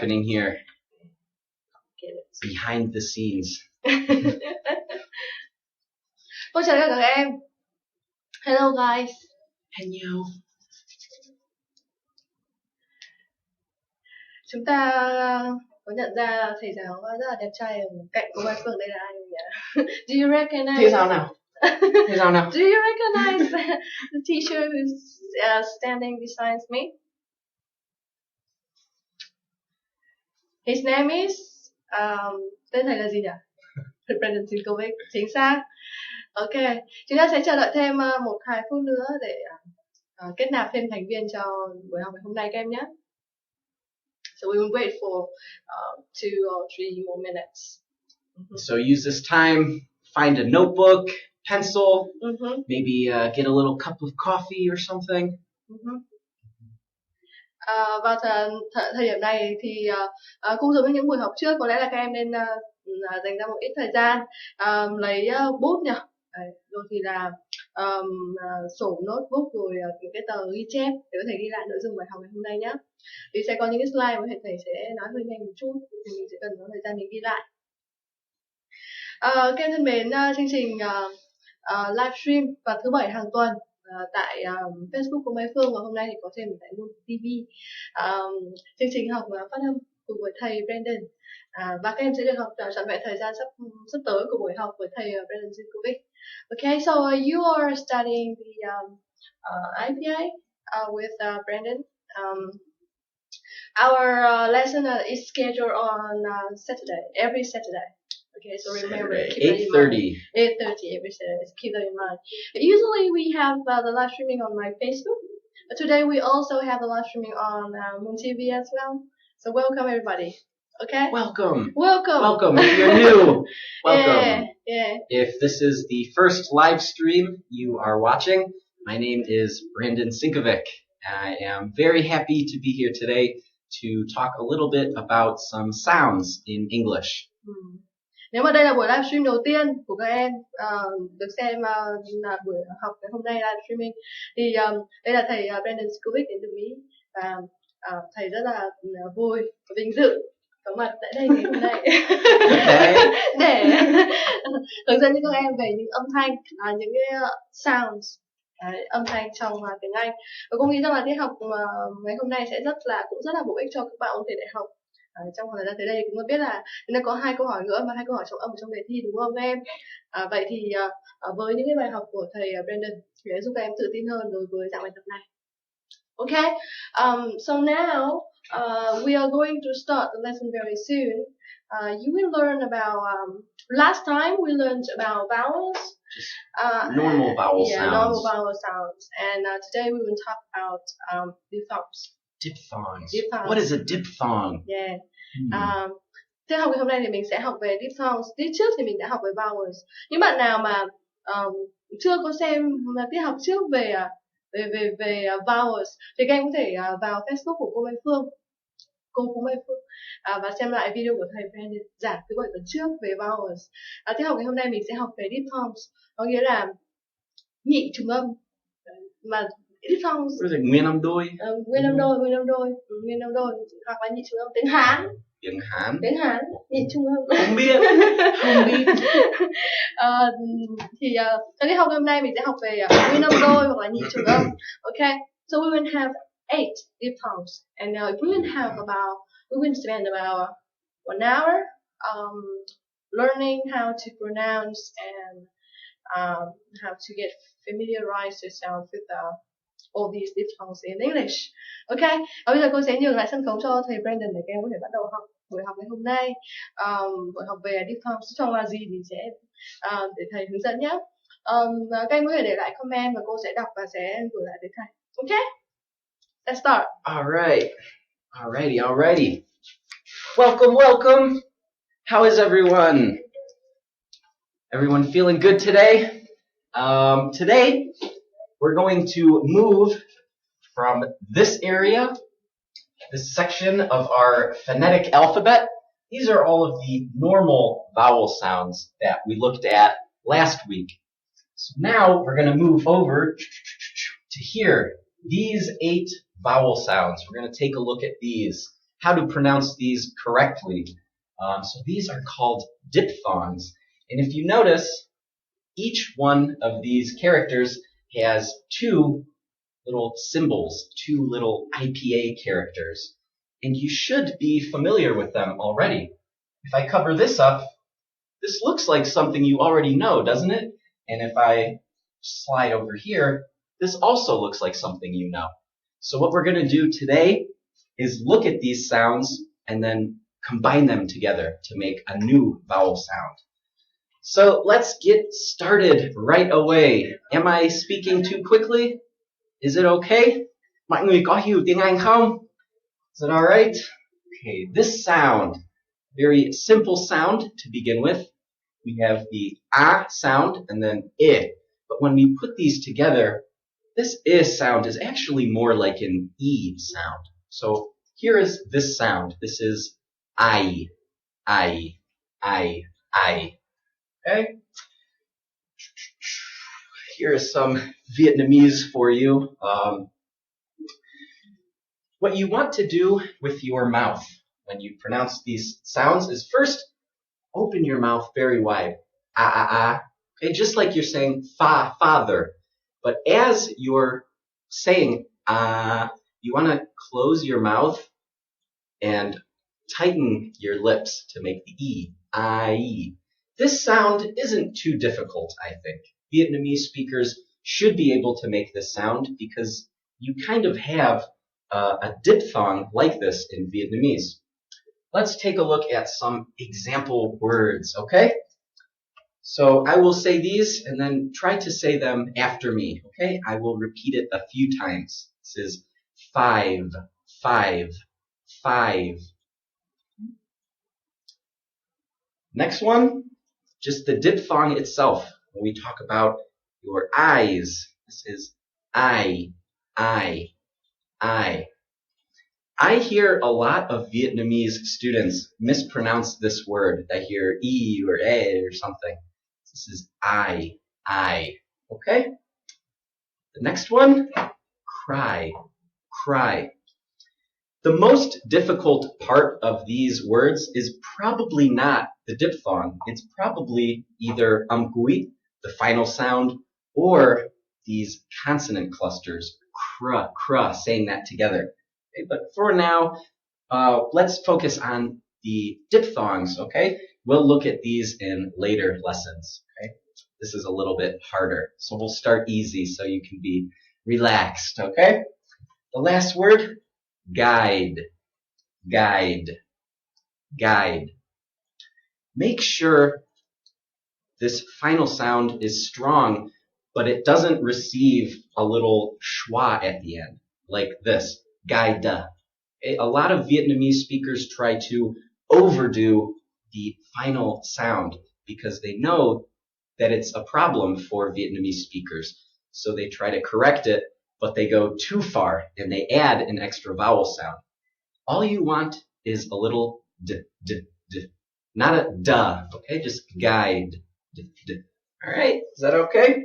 happening here behind the scenes. Chào tất cả các em. Hello guys. Hello. Chúng ta có nhận ra thầy giáo rất là đẹp trai ở cạnh cô Mai Phương, đây là ai nhỉ? Do you recognize? Thế sao nào? Do you recognize the teacher who's standing beside me? His name is tên thầy là gì nhỉ? Brandon, xin cô biết chính xác. Ok, chúng ta sẽ chờ đợi thêm 1-2 phút nữa để kết nạp thêm thành viên cho buổi học ngày hôm nay các em nhé. So we will wait for 2 or 3 more minutes. So use this time, find a notebook, pencil, maybe get a little cup of coffee or something. Vào thời điểm này thì cũng giống như những buổi học trước, có lẽ là các em nên dành ra một ít thời gian lấy bút nhỉ, rồi thì là sổ notebook, rồi những cái tờ ghi chép để có thể ghi lại nội dung bài học ngày hôm nay nhé. Thì sẽ có những cái slide mà thầy sẽ nói hơi nhanh một chút, thì mình sẽ cần có thời gian để ghi lại. Các em thân mến, chương trình livestream vào thứ Bảy hàng tuần tại Facebook của Mai Phương, và hôm nay thì có thêm tại Moon TV. Chương trình học phát âm cùng với thầy Brandon, và các em sẽ được học trọn vẹn thời gian sắp tới của buổi học với thầy Brandon Zinkovic. Okay, so you are studying the IPA with Brandon. Our lesson is scheduled on Saturday, every Saturday. Okay, so remember, keep that in mind. 8:30 every Saturday. Keep that in mind. Usually we have the live streaming on my Facebook, but today we also have the live streaming on Moon TV as well. So welcome everybody. Okay. Welcome. Welcome. If you're new, welcome. Yeah. If this is the first live stream you are watching, my name is Brandon Sinkovic. I am very happy to be here today to talk a little bit about some sounds in English. Nếu mà đây là buổi livestream đầu tiên của các em được xem là buổi học ngày hôm nay livestreaming, thì đây là thầy Brandon Sinkovic đến từ Mỹ, và thầy rất là vui và vinh dự có mặt tại đây ngày hôm nay để hướng dẫn cho các em về những âm thanh, những cái sounds, âm thanh trong tiếng Anh. Và cô nghĩ rằng là tiết học ngày hôm nay sẽ cũng rất là bổ ích cho các bạn ôn thi đại học. Trong thời gian tới đây cũng biết là chúng ta có 2 câu hỏi nữa và 2 câu hỏi trọng âm trong đề thi, đúng không em? Vậy thì với những cái bài học của thầy Brandon thì sẽ giúp các em tự tin hơn đối với dạng bài tập này. Okay, so now we are going to start the lesson very soon. You will learn about last time we learned about vowels, normal vowel sounds. Normal vowel sounds, and today we will talk about diphthongs. Diphthongs. What is a diphthong? Yeah. Tiết học ngày hôm nay thì mình sẽ học về diphthongs. Tiết trước thì mình đã học về vowels. Những bạn nào mà chưa có xem tiết học trước về vowels thì các em có thể vào Facebook của cô Mai Phương, và xem lại video của thầy Brandon giảng thứ Bảy tuần trước về vowels. Tiết học ngày hôm nay mình sẽ học về diphthongs, có nghĩa là nhị trùng âm. Mà diphthongs nguyên âm đôi, nguyên âm đôi, hoặc là nhị trùng âm tiếng Hán, nhị trùng âm. Không biết. Thì trong tiết học hôm nay mình sẽ học về nguyên âm đôi hoặc là nhị trùng âm. Okay, so we will have 8 diphthongs, and we will spend about 1 hour learning how to pronounce and how to get familiarized yourself with all these diphthongs in English. Okay, và bây giờ cô sẽ nhường lại sân khấu cho thầy Brandon để các em có thể bắt đầu buổi học ngày hôm nay. Buổi học về diphthongs trong là gì thì sẽ để thầy hướng dẫn nhé. Các em có thể để lại comment và cô sẽ đọc và sẽ gửi lại tới thầy. Okay, let's start. Alrighty. Welcome. How is everyone? Everyone feeling good today? Today we're going to move from this area, this section of our phonetic alphabet. These are all of the normal vowel sounds that we looked at last week. So now we're going to move over to here. These 8 vowel sounds. We're going to take a look at these. how to pronounce these correctly. So these are called diphthongs. And if you notice, each one of these characters has two little symbols, two little IPA characters. And you should be familiar with them already. If I cover this up, this looks like something you already know, doesn't it? And if I slide over here, this also looks like something you know. So what we're going to do today is look at these sounds and then combine them together to make a new vowel sound. So let's get started right away. Am I speaking too quickly? Is it okay? Mọi người có hiểu tiếng Anh không? Is it all right? Okay, this sound, very simple sound to begin with. We have the A sound and then I. But when we put these together, this I sound is actually more like an E sound. So here is this sound. This is I. Okay? Here is some Vietnamese for you. What you want to do with your mouth when you pronounce these sounds is first open your mouth very wide. Okay, just like you're saying father. But as you're saying you want to close your mouth and tighten your lips to make the E. I. This sound isn't too difficult, I think. Vietnamese speakers should be able to make this sound because you kind of have a diphthong like this in Vietnamese. Let's take a look at some example words, okay? So I will say these and then try to say them after me, okay? I will repeat it a few times. This is 5. Next one, just the diphthong itself. When we talk about your eyes, this is I. I hear a lot of Vietnamese students mispronounce this word. I hear E or A or something. This is I. Okay? The next one, cry. The most difficult part of these words is probably not the diphthong. It's probably either amgui, the final sound, or these consonant clusters, kra, saying that together. Okay, but for now, let's focus on the diphthongs, okay? We'll look at these in later lessons, okay? This is a little bit harder, so we'll start easy so you can be relaxed, okay? The last word, guide. Make sure this final sound is strong, but it doesn't receive a little schwa at the end, like this, guide. A lot of Vietnamese speakers try to overdo the final sound because they know that it's a problem for Vietnamese speakers. So they try to correct it, but they go too far and they add an extra vowel sound. All you want is a little d. Not a duh, okay? Just guide. D. All right, is that okay?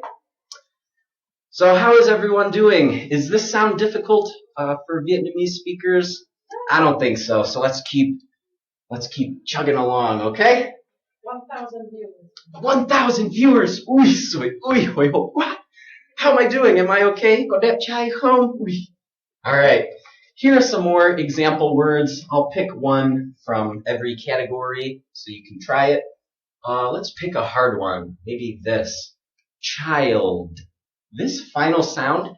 So how is everyone doing? Is this sound difficult for Vietnamese speakers? I don't think so. So let's keep chugging along, okay? 1,000 viewers. 1,000 viewers. Ui, what? How am I doing? Am I okay? Có đẹp trai không? Ui. All right. Here are some more example words. I'll pick one from every category so you can try it. Let's pick a hard one. Maybe this. Child. This final sound,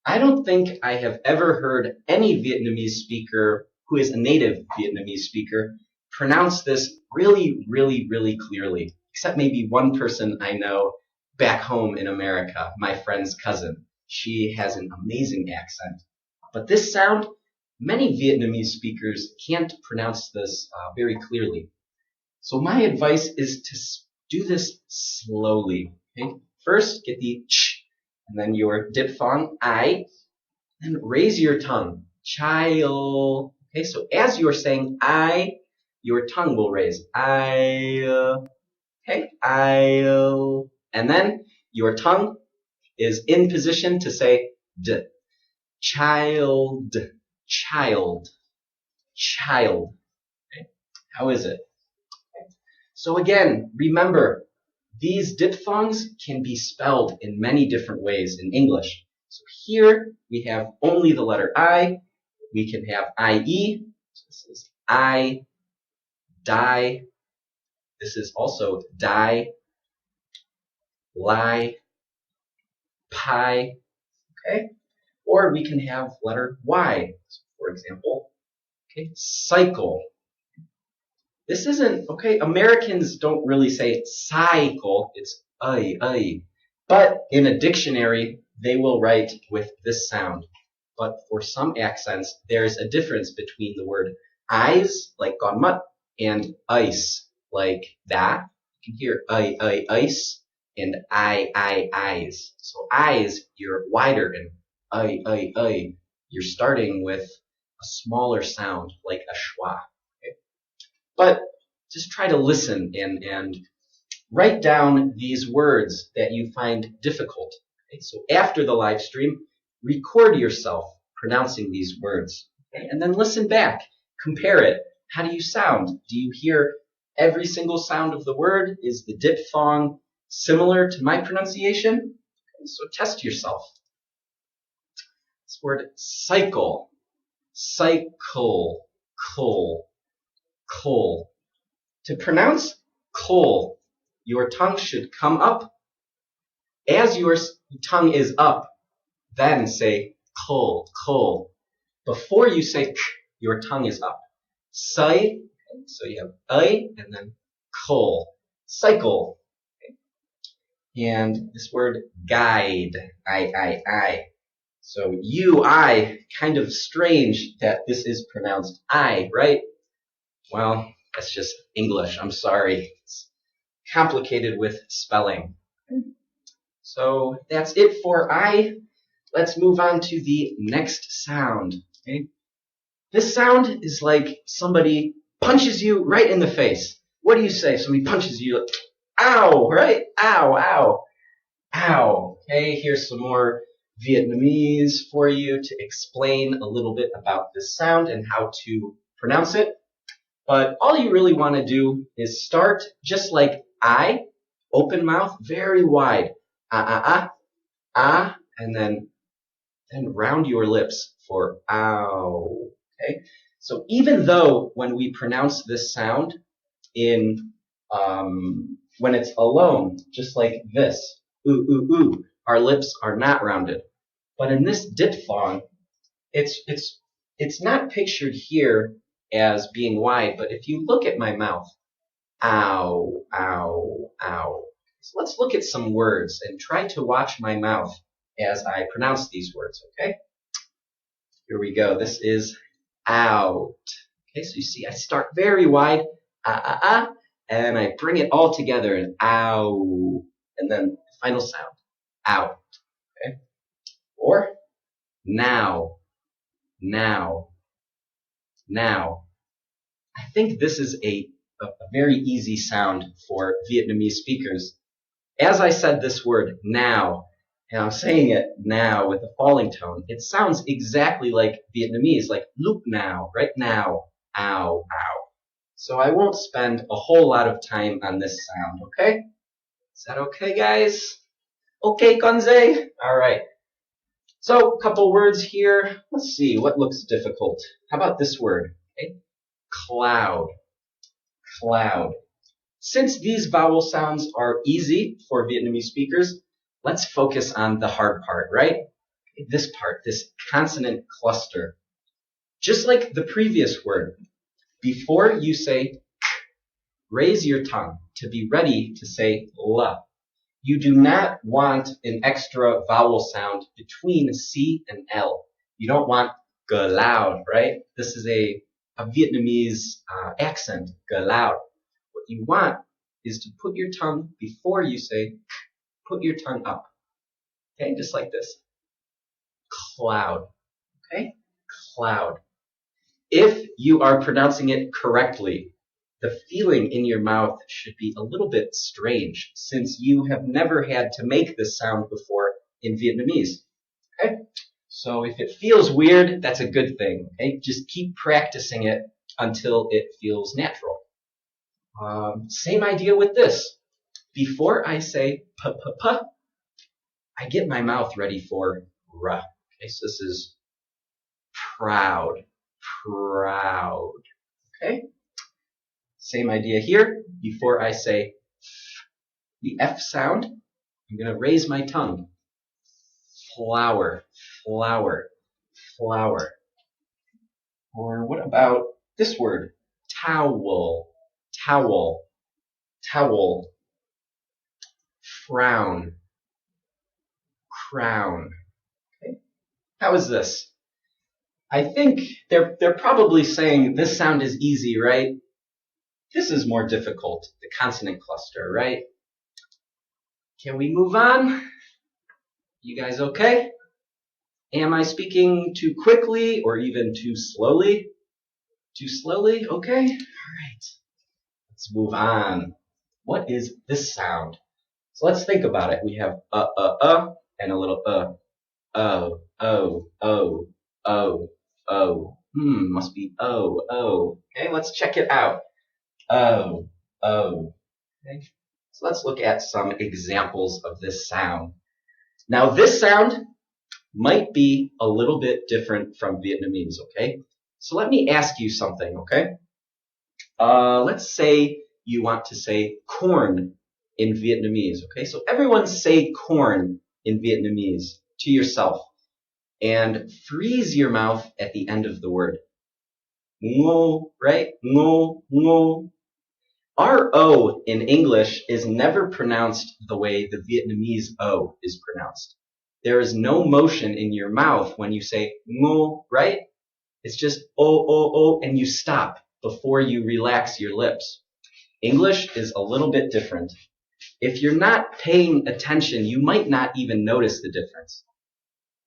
I don't think I have ever heard any Vietnamese speaker who is a native Vietnamese speaker pronounce this really clearly, except maybe one person I know back home in America, my friend's cousin. She has an amazing accent. But this sound, many Vietnamese speakers can't pronounce this very clearly. So my advice is to do this slowly. Okay? First, get the ch, and then your diphthong, I, and raise your tongue. Child. Okay, so as you're saying I, your tongue will raise. I. Okay, I. And then your tongue is in position to say d. Child. child. Okay? How is it? Okay. So again, remember, these diphthongs can be spelled in many different ways in English. So here we have only the letter I. We can have IE. So this is I, die. This is also die, lie, pie. Okay? Or we can have letter Y. So for example, okay, cycle. This isn't, okay, Americans don't really say cycle, it's I. But in a dictionary, they will write with this sound. But for some accents, there's a difference between the word eyes, like gonmat, and ice, like that. You can hear ice, and eyes. So eyes, you're wider, and I. You're starting with a smaller sound, like a schwa. Okay? But just try to listen and write down these words that you find difficult. Okay? So after the live stream, record yourself pronouncing these words. Okay? And then listen back. Compare it. How do you sound? Do you hear every single sound of the word? Is the diphthong similar to my pronunciation? Okay, so test yourself. This word cycle. Cycle. Coal. To pronounce coal, your tongue should come up. As your tongue is up, then say coal. Before you say k, your tongue is up. Sai, okay, so you have I and then coal. Cycle. Okay. And this word guide, I. So I, kind of strange that this is pronounced I, right? Well, that's just English. I'm sorry. It's complicated with spelling. So that's it for I. Let's move on to the next sound. Okay? This sound is like somebody punches you right in the face. What do you say? Somebody punches you, like, ow, right? Ow. Okay, here's some more Vietnamese for you to explain a little bit about this sound and how to pronounce it. But all you really want to do is start just like I, open mouth, very wide. Ah, and then round your lips for ow. Okay? So even though when we pronounce this sound in when it's alone, just like this, ooh, our lips are not rounded. But in this diphthong, it's not pictured here as being wide, but if you look at my mouth, ow. So let's look at some words and try to watch my mouth as I pronounce these words, okay? Here we go. This is out. Okay, so you see I start very wide, and I bring it all together and ow. And then the final sound, out. Okay? Or now. I think this is a very easy sound for Vietnamese speakers. As I said this word, now, and I'm saying it now with a falling tone, it sounds exactly like Vietnamese, like lúc now, right now, ow. So I won't spend a whole lot of time on this sound, okay? Is that okay, guys? Okay, Konze? All right. So, a couple words here. Let's see, what looks difficult? How about this word? Okay? Cloud. Since these vowel sounds are easy for Vietnamese speakers, let's focus on the hard part, right? This part, this consonant cluster. Just like the previous word, before you say k, raise your tongue to be ready to say la. You do not want an extra vowel sound between C and L. You don't want loud, right? This is a Vietnamese accent, loud. What you want is to put your tongue, before you say k, put your tongue up. Okay, just like this. Cloud. Okay? Cloud. If you are pronouncing it correctly, the feeling in your mouth should be a little bit strange, since you have never had to make this sound before in Vietnamese. Okay? So if it feels weird, that's a good thing. Okay? Just keep practicing it until it feels natural. Same idea with this. Before I say p, I get my mouth ready for r. Okay, so this is proud, proud. Okay? Same idea here. Before I say the F sound, I'm going to raise my tongue. Flower, flower, flower. Or what about this word? Towel, towel, towel. Frown, crown. Okay. How is this? I think they're probably saying this sound is easy, right? This is more difficult, the consonant cluster, right? Can we move on? You guys okay? Am I speaking too quickly or even too slowly? Too slowly? Okay. All right. Let's move on. What is this sound? So let's think about it. We have and a little oh. Must be oh. Okay, let's check it out. Oh. Okay. So let's look at some examples of this sound. Now this sound might be a little bit different from Vietnamese, okay? So let me ask you something, okay? Let's say you want to say corn in Vietnamese, okay? So everyone say corn in Vietnamese to yourself and freeze your mouth at the end of the word. Ngo, right? Ngo. Our O in English is never pronounced the way the Vietnamese O is pronounced. There is no motion in your mouth when you say ngo, right? It's just o, and you stop before you relax your lips. English is a little bit different. If you're not paying attention, you might not even notice the difference.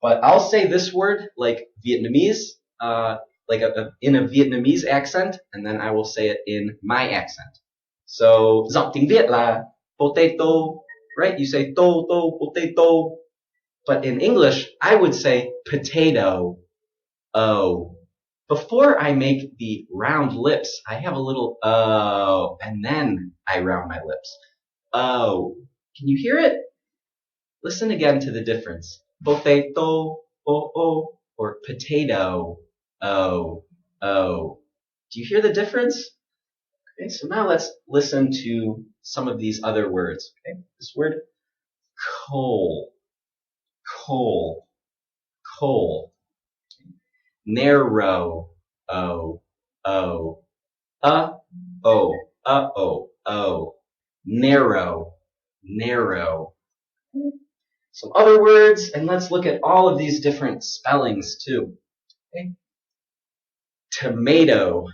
But I'll say this word like Vietnamese, in a Vietnamese accent, and then I will say it in my accent. So, giọng tiếng Việt là potato, right? You say potato. But in English, I would say potato, oh. Before I make the round lips, I have a little oh, and then I round my lips. Oh. Can you hear it? Listen again to the difference. Potato, oh, or potato, oh. Do you hear the difference? Okay, so now let's listen to some of these other words. Okay, this word, coal. Narrow, oh. Narrow. Some other words, and let's look at all of these different spellings too. Okay. Tomato.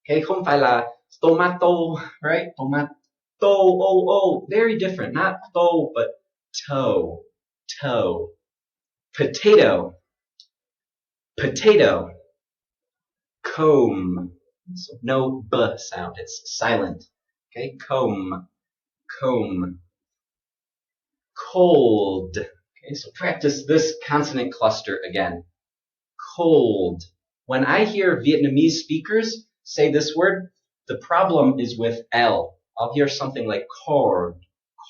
Okay, không phải là tomato, right? Tomato, oh, very different. Not toe, but toe. Potato. Comb. So no b sound, it's silent. Okay, comb. Cold. Okay, so practice this consonant cluster again. Cold. When I hear Vietnamese speakers say this word, the problem is with L. I'll hear something like cord,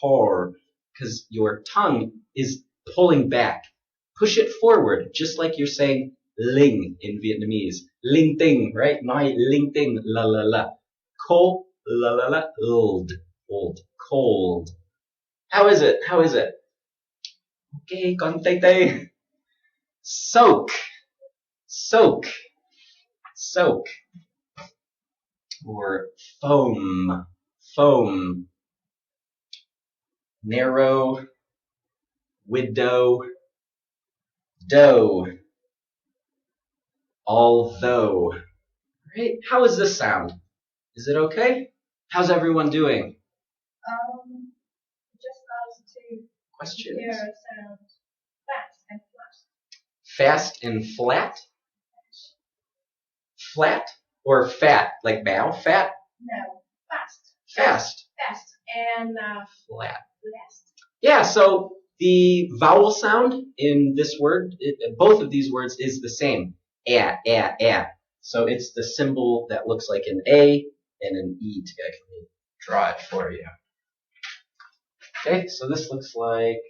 because your tongue is pulling back. Push it forward, just like you're saying ling in Vietnamese. Linh tinh, right? Nói linh tinh, la. Cold, la, old, cold. How is it? Okay, con tê. Soak. Or foam. Narrow, widow, dough, although. Right? How is this sound? Is it okay? How's everyone doing? Just ask to questions. Hear sound fast and flat. Fast and flat? Flat or fat? Like bow? Fat? No, fast. Fast. And flat. Fast. Yeah, so The vowel sound in this word, both of these words, is the same. So it's the symbol that looks like an A and an E together. Let me draw it for you. Okay, so this looks like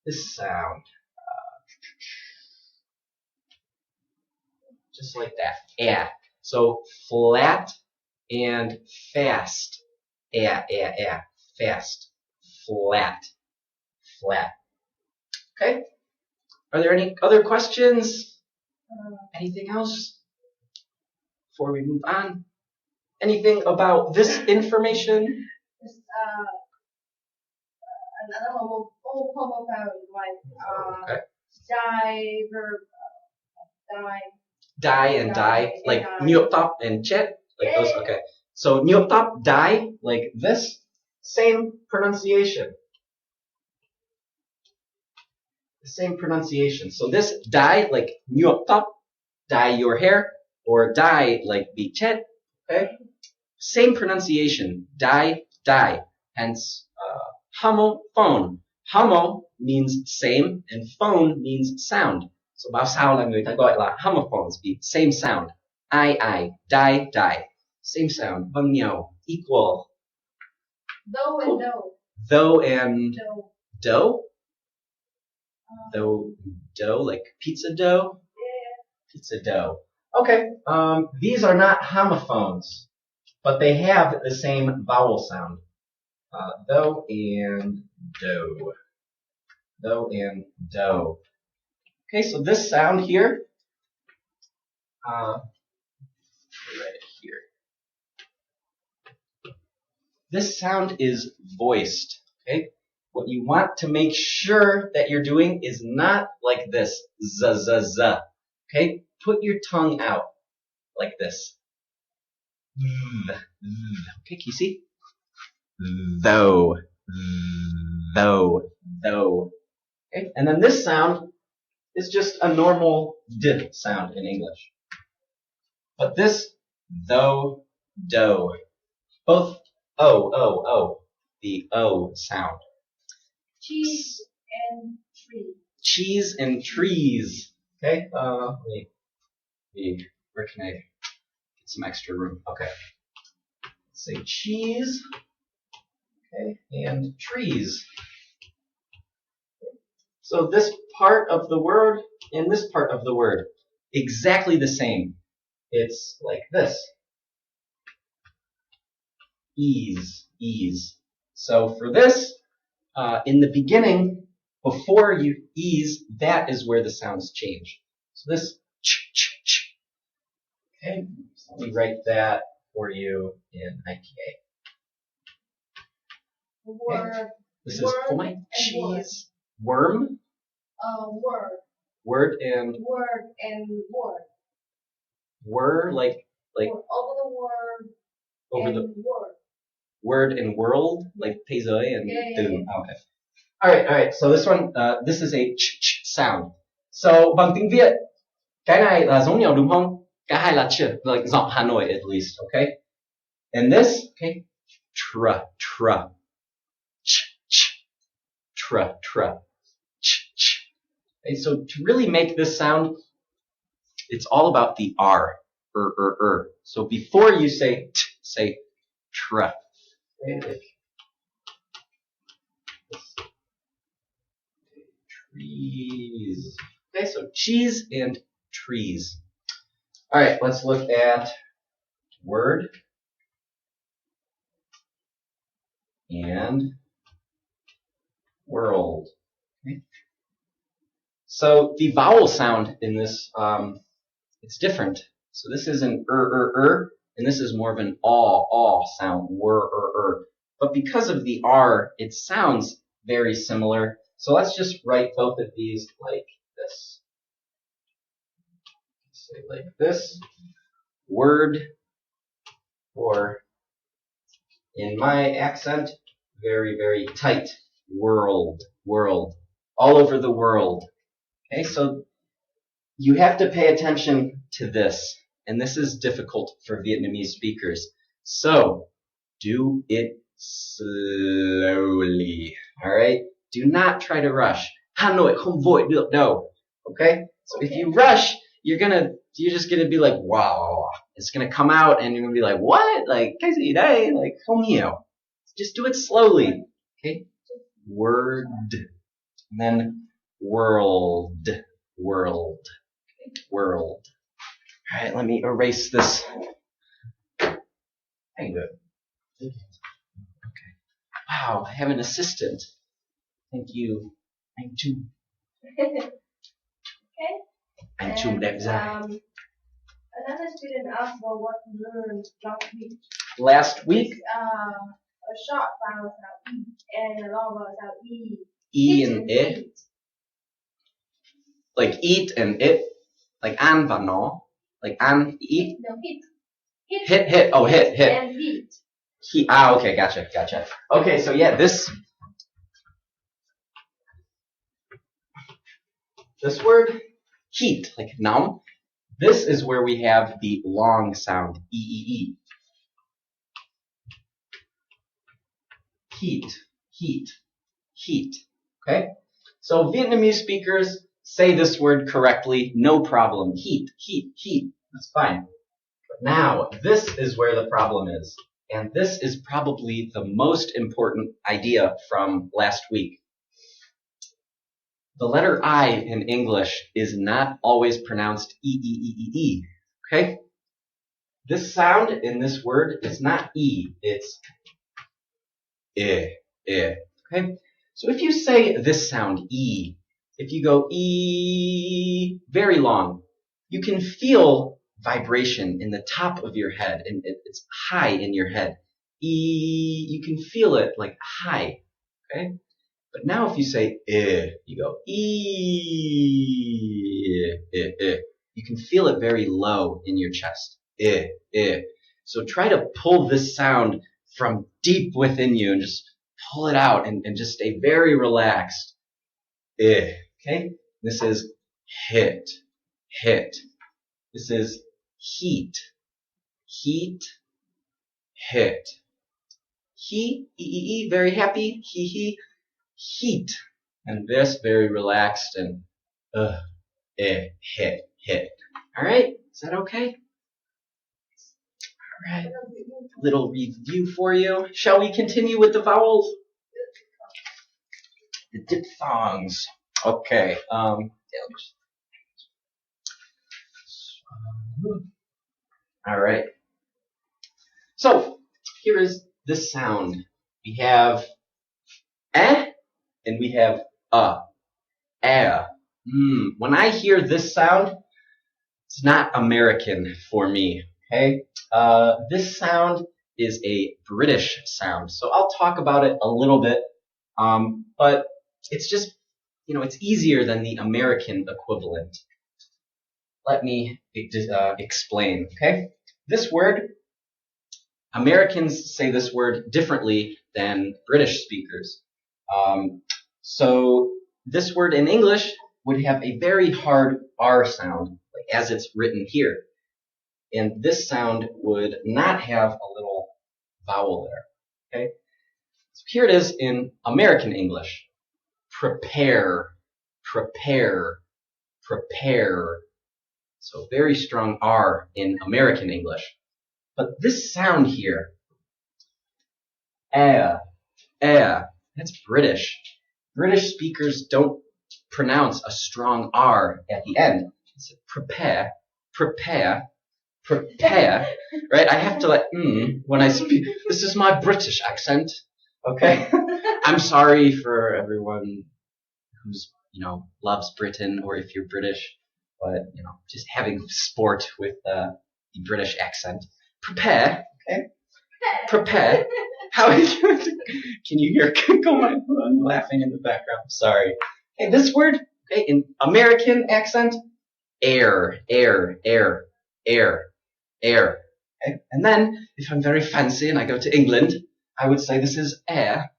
this sound. Just like that. So flat and fast. Fast. Flat. Okay. Are there any other questions? Anything else before we move on? Anything about this information? Another homo found like die verb Die and die, like nyoptop and chet, like those. Okay. So nyoptop, die, like this, same pronunciation. The same pronunciation. So this die, like nyoptop, dye your hair, or die, like be chet. Okay. Same pronunciation. Die. Hence, homophone. Homo means same, and phone means sound. So bao sao là người ta gọi là homophones, be same sound. I, die. Same sound. Vâng nhau, equal. Though and dough. Though and dough? Dough, like pizza dough? Yeah. Pizza dough. Okay, these are not homophones, but they have the same vowel sound. Though and dough. Though and dough. Okay, so this sound here, right here. This sound is voiced, okay? What you want to make sure that you're doing is not like this, z, okay? Put your tongue out like this. Okay, can you see? Though. Okay, and then this sound is just a normal d sound in English. But this, though, dough, both O, the O sound. Cheese and tree. Cheese and trees. Okay, where can I get some extra room? Okay. Let's say cheese, okay, and trees. So this part of the word and this part of the word, exactly the same. It's like this. Ease. So for this, in the beginning, before you ease, that is where the sounds change. So this, ch. Okay, so let me write that for you in IPA. Word. This is for my cheese. Worm. Word. Word and word. Word, like Word. Over the word. Over the word. Word and world, like thế giới and yeah. Okay. All right. So this one, this is a ch sound. So bằng tiếng Việt, cái này là giống nhau đúng không? Cả hai là ch, like giọng Hà Nội at least, okay? And this, okay, tra, ch, tra, ch. Okay, so to really make this sound, it's all about the R, So before you say t, say tra. Okay, trees. Okay, so cheese and trees. All right, let's look at word and world. Okay. So the vowel sound in this, it's different. So this is an and this is more of an aw sound, But because of the R, it sounds very similar. So let's just write both of these like this. Say like this. Word, or in my accent, very, very tight. World. All over the world. Okay, so you have to pay attention to this. And this is difficult for Vietnamese speakers. So, do it slowly. All right? Do not try to rush. Hà Nội không vội được đâu. Okay? So if you rush, you're just gonna be like, wow. It's gonna come out and you're gonna be like, what? Like, cái gì đây? Like, không hiểu. Just do it slowly. Okay? Word. And then world. World. World. All right, let me erase this. Very good. Okay. Wow, I have an assistant. Thank you. Anh Trung. Okay. Anh Trung đẹp trai. Another student asked for what we learned last week. Last week? A short vowel sound E and a long vowel sound E. E and it. Like eat and it. Like an và nó. Like an, eat. No, hit. Hit. Oh, hit. And beat. Okay, gotcha. Okay, so yeah, this word, heat, like noun, this is where we have the long sound, E. Heat. Okay? So Vietnamese speakers say this word correctly, no problem. Heat. That's fine. But now, this is where the problem is. And this is probably the most important idea from last week. The letter I in English is not always pronounced E. Okay? This sound in this word is not E, it's I. Okay? So if you say this sound, E, if you go E very long, you can feel vibration in the top of your head, and it's high in your head. E, you can feel it like high. Okay? But now if you say you go E. You can feel it very low in your chest. So try to pull this sound from deep within you and just pull it out and just stay very relaxed. Okay? This is hit. This is heat. Hit. He, very happy. He. Heat. And this, very relaxed and hit. Alright? Is that okay? Alright. Little review for you. Shall we continue with the vowels? The diphthongs. Okay. Alright. So, here is this sound. We have and we have When I hear this sound, it's not American for me, okay? This sound is a British sound, so I'll talk about it a little bit, but it's just, it's easier than the American equivalent. Let me explain, okay? This word, Americans say this word differently than British speakers. So this word in English would have a very hard R sound, like as it's written here. And this sound would not have a little vowel there. Okay? So here it is in American English. Prepare. So very strong R in American English. But this sound here, that's British. British speakers don't pronounce a strong R at the end. It's prepare, right? I have to when I speak. This is my British accent, okay? I'm sorry for everyone who's, loves Britain, or if you're British, but, just having sport with the British accent. Prepare, okay? Prepare. How are you? Can you hear I'm laughing in the background? Sorry. Okay, this word, okay, in American accent, air. Okay? And then, if I'm very fancy and I go to England, I would say this is air.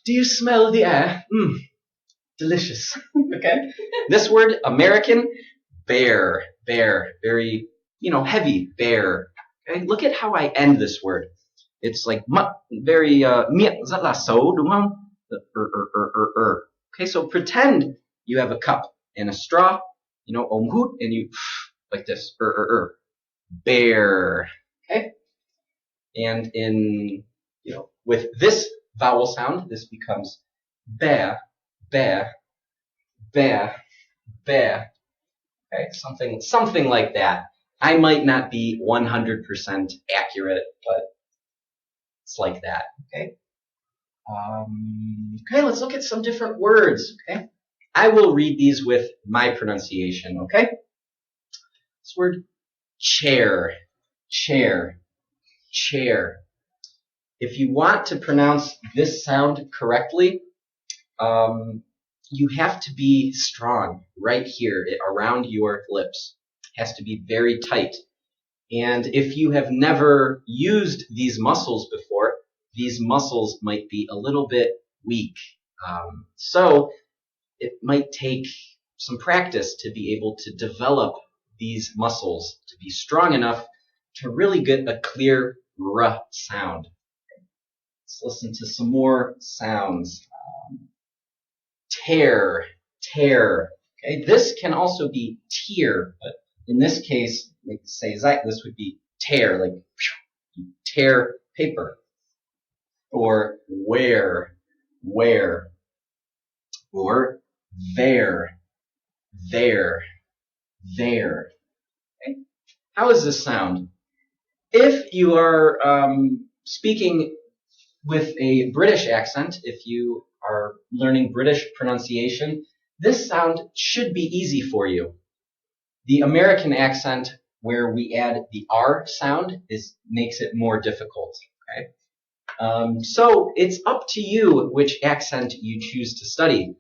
Do you smell the air? Delicious. Okay? This word, American, bear. Very, heavy, bear. Okay, look at how I end this word. It's like very miệng rất là xấu, đúng không? Okay, so pretend you have a cup and a straw, ống hút, and you like this, bear. Okay, and with this vowel sound, this becomes bear, bear, bear, bear. Okay, something like that. I might not be 100% accurate, but it's like that. Okay. Okay, let's look at some different words. Okay, I will read these with my pronunciation. Okay, this word chair, chair, chair. If you want to pronounce this sound correctly, you have to be strong right here around your lips. It has to be very tight. And if you have never used these muscles before, these muscles might be a little bit weak. So it might take some practice to be able to develop these muscles to be strong enough to really get a clear R sound. Let's listen to some more sounds. Tear, tear. Okay, this can also be tear, but in this case, like say this would be tear, like tear paper. Or wear, wear. Or there, there, there. Okay? How does this sound? If you are speaking with a British accent, if you are learning British pronunciation, this sound should be easy for you. The American accent, where we add the R sound, makes it more difficult. Okay? So it's up to you which accent you choose to study.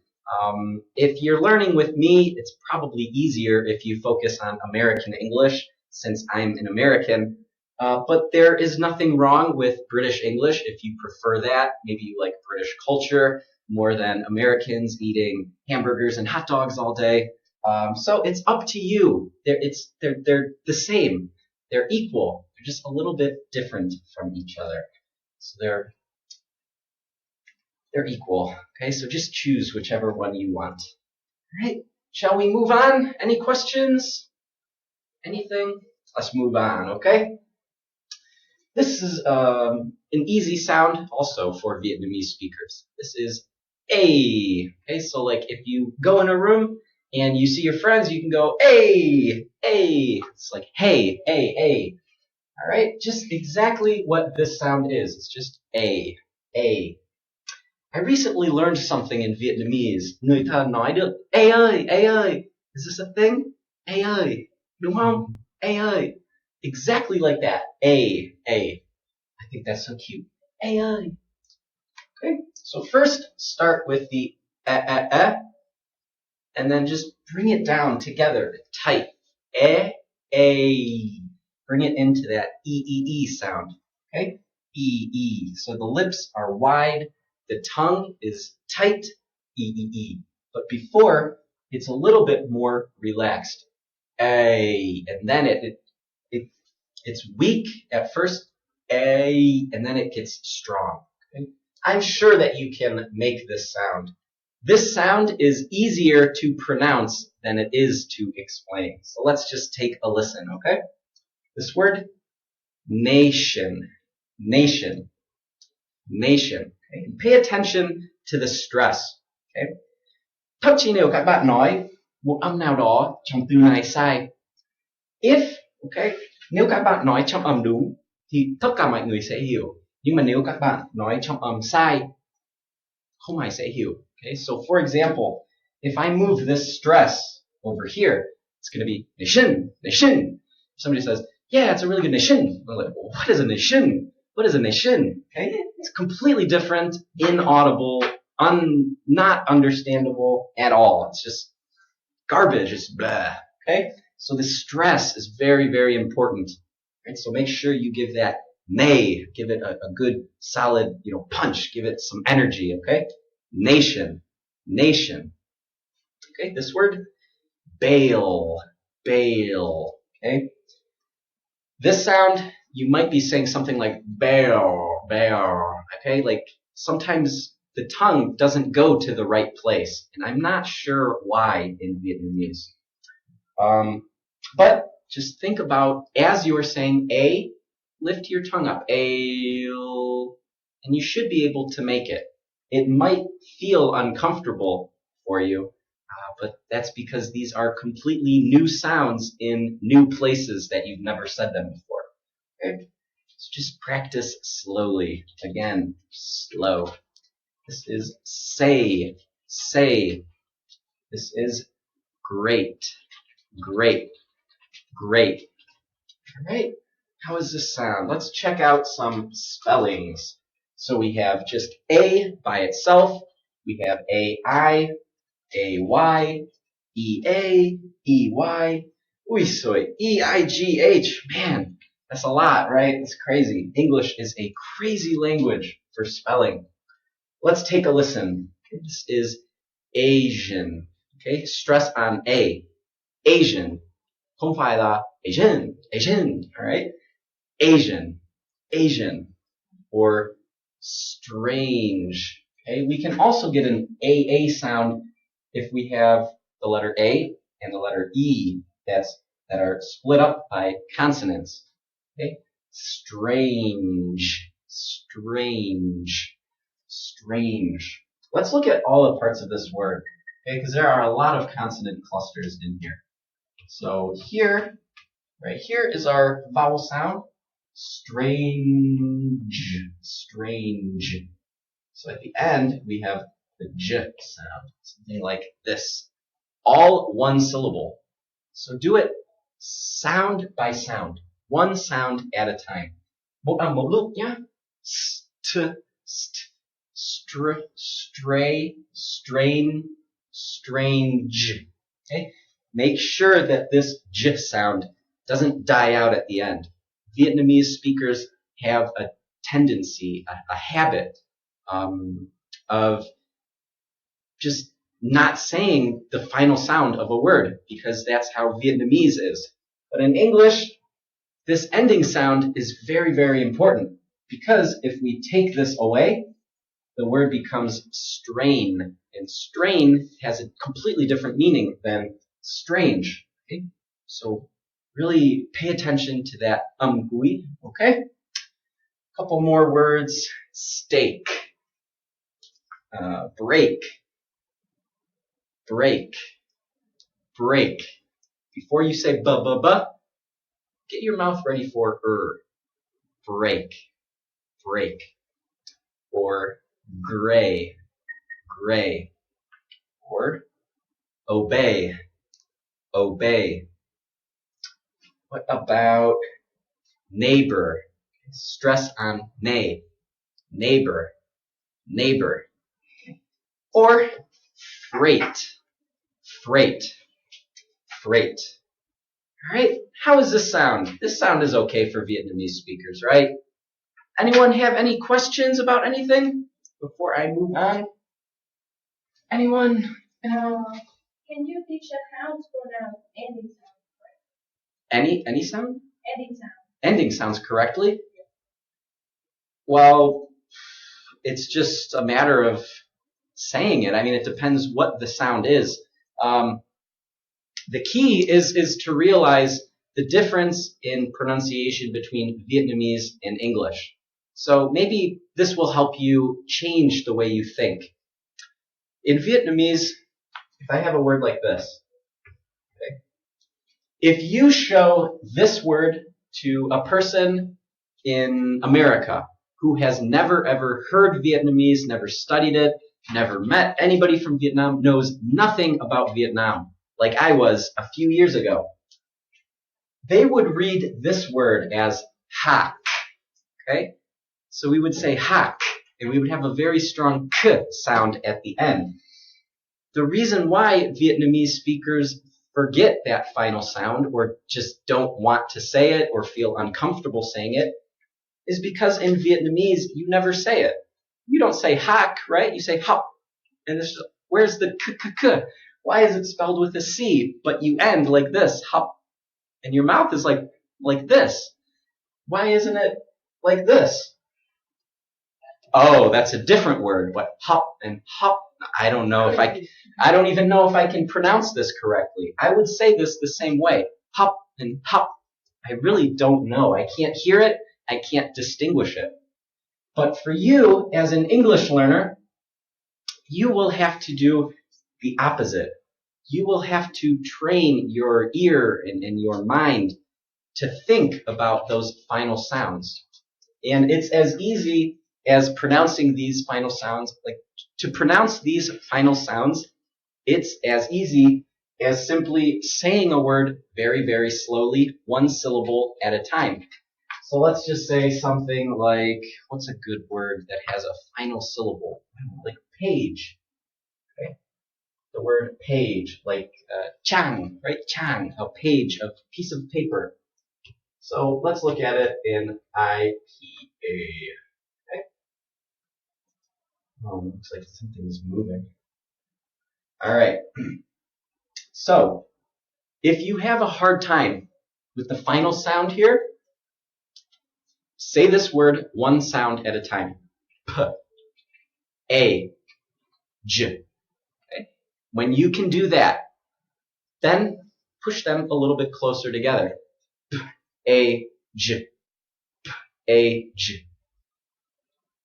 If you're learning with me, it's probably easier if you focus on American English, since I'm an American. But there is nothing wrong with British English if you prefer that. Maybe you like British culture more than Americans eating hamburgers and hot dogs all day. So it's up to you. They're the same. They're equal. They're just a little bit different from each other. So they're equal. Okay, so just choose whichever one you want. All right, shall we move on? Any questions? Anything? Let's move on, okay? This is an easy sound also for Vietnamese speakers. This is A. Okay, so like if you go in a room and you see your friends, you can go A, A. It's like hey, A, A. All right, just exactly what this sound is. It's just A, A. I recently learned something in Vietnamese. Người ta nói được A ơi, A ơi. Is this a thing? A ơi, đúng không? A ơi. Exactly like that. A, A. I think that's so cute. A ơi. Okay, so first start with the and then just bring it down together, tight. A. Bring it into that E sound. Okay? E. So the lips are wide, the tongue is tight, E. But before, it's a little bit more relaxed. A. And then it's weak at first, A, and then it gets strong. Okay? I'm sure that you can make this sound. This sound is easier to pronounce than it is to explain. So let's just take a listen, okay? This word, nation, nation, nation. Okay? Pay attention to the stress. Okay? Thậm chí nếu các bạn nói một âm nào đó trong từ này sai, nếu các bạn nói trong âm đúng thì tất cả mọi người sẽ hiểu. Nhưng mà nếu các bạn nói trong âm sai, không ai sẽ hiểu. Okay? So for example, if I move this stress over here, it's going to be nation, nation. Somebody says, yeah, it's a really good nation. We're like, well, what is a nation? What is a nation? Okay, it's completely different, inaudible, not understandable at all. It's just garbage. It's blah. Okay, so the stress is very, very important. Right, so make sure you give that nay, give it a good, solid, punch. Give it some energy. Okay, nation, nation. Okay, this word, bail, bail. Okay. This sound, you might be saying something like bear, bear, okay? Like sometimes the tongue doesn't go to the right place, and I'm not sure why in Vietnamese. But just think about, as you're saying A, lift your tongue up, A, and you should be able to make it. It might feel uncomfortable for you, but that's because these are completely new sounds in new places that you've never said them before. Okay? So just practice slowly. Again, slow. This is say, say. This is great, great, great. All right? How does this sound? Let's check out some spellings. So we have just A by itself. We have A-I, A-Y, E-A, E-Y. Uy, soy, E-I-G-H. Man, that's a lot, right? It's crazy. English is a crazy language for spelling. Let's take a listen. This is Asian. Okay, stress on A. Asian. không phải là Asian, Asian, all right? Asian, Asian, or strange. Okay, we can also get an AA sound if we have the letter A and the letter E that are split up by consonants. Okay, strange, strange, strange. Let's look at all the parts of this word, okay, because there are a lot of consonant clusters in here. So here, right here is our vowel sound. Strange, strange. So at the end, we have the j sound, something like this. All one syllable. So do it sound by sound, one sound at a time. Một lúc nhá. St, stray, strain, strange. Okay? Make sure that this j sound doesn't die out at the end. Vietnamese speakers have a tendency, a habit of just not saying the final sound of a word because that's how Vietnamese is. But in English, this ending sound is very, very important because if we take this away, the word becomes strain. And strain has a completely different meaning than strange. Okay? So really pay attention to that gui, okay? A couple more words. Steak. Break. Break. Break. Before you say ba, get your mouth ready for break. Break. Or gray. Gray. Or obey. Obey. What about neighbor? Stress on nay. Neighbor. Neighbor. Or freight. Freight. Freight. All right, how does this sound? This sound is okay for Vietnamese speakers, right? Anyone have any questions about anything before I move on? Anyone? Can you teach us how to pronounce ending sound? Any sound? Ending sound. Ending sounds correctly? Well, it's just a matter of saying it. I mean, it depends what the sound is. The key is to realize the difference in pronunciation between Vietnamese and English. So maybe this will help you change the way you think. In Vietnamese, if I have a word like this, okay, if you show this word to a person in America who has never ever heard Vietnamese, never studied it, never met anybody from Vietnam, knows nothing about Vietnam, like I was a few years ago, they would read this word as hak. Okay? So we would say hak, and we would have a very strong k sound at the end. The reason why Vietnamese speakers forget that final sound or just don't want to say it or feel uncomfortable saying it is because in Vietnamese you never say it. You don't say hak, right? You say hop. And this, where's the k? Why is it spelled with a C? But you end like this, hop. And your mouth is like this. Why isn't it like this? Oh, that's a different word. What? Hop and hop. I don't know if I don't even know if I can pronounce this correctly. I would say this the same way. Hop and hop. I really don't know. I can't hear it. I can't distinguish it. But for you, as an English learner, you will have to do the opposite. You will have to train your ear and your mind to think about those final sounds. And it's as easy as pronouncing these final sounds. Like, to pronounce these final sounds, it's as easy as simply saying a word very, very slowly, one syllable at a time. So let's just say something like, what's a good word that has a final syllable? Like page. Okay? The word page, like chang, right? Chang, a page, a piece of paper. So let's look at it in IPA. Okay? Oh, looks like something is moving. All right. So, if you have a hard time with the final sound here, say this word one sound at a time. P, A, J. Okay? When you can do that, then push them a little bit closer together. P, A, J. P, A, J.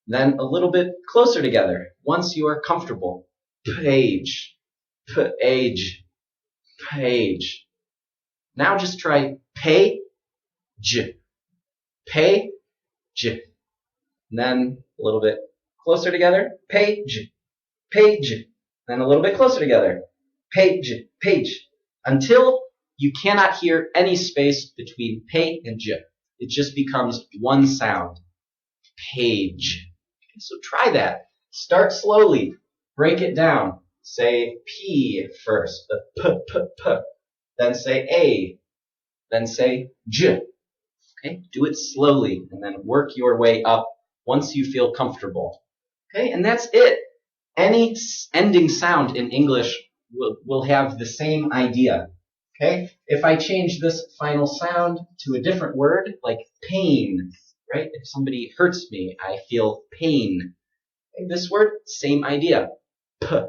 Then a little bit closer together once you are comfortable. Page, page, page. Now just try page, page. And then a little bit closer together. Page, page. Then a little bit closer together. Page, page. Until you cannot hear any space between pay and j. It just becomes one sound. Page. Okay, so try that. Start slowly. Break it down. Say P first, the p. Then say A. Then say j. Okay, do it slowly and then work your way up once you feel comfortable. Okay, and that's it. Any ending sound in English will have the same idea. Okay, if I change this final sound to a different word, like pain, right? If somebody hurts me, I feel pain. Okay, this word, same idea. P,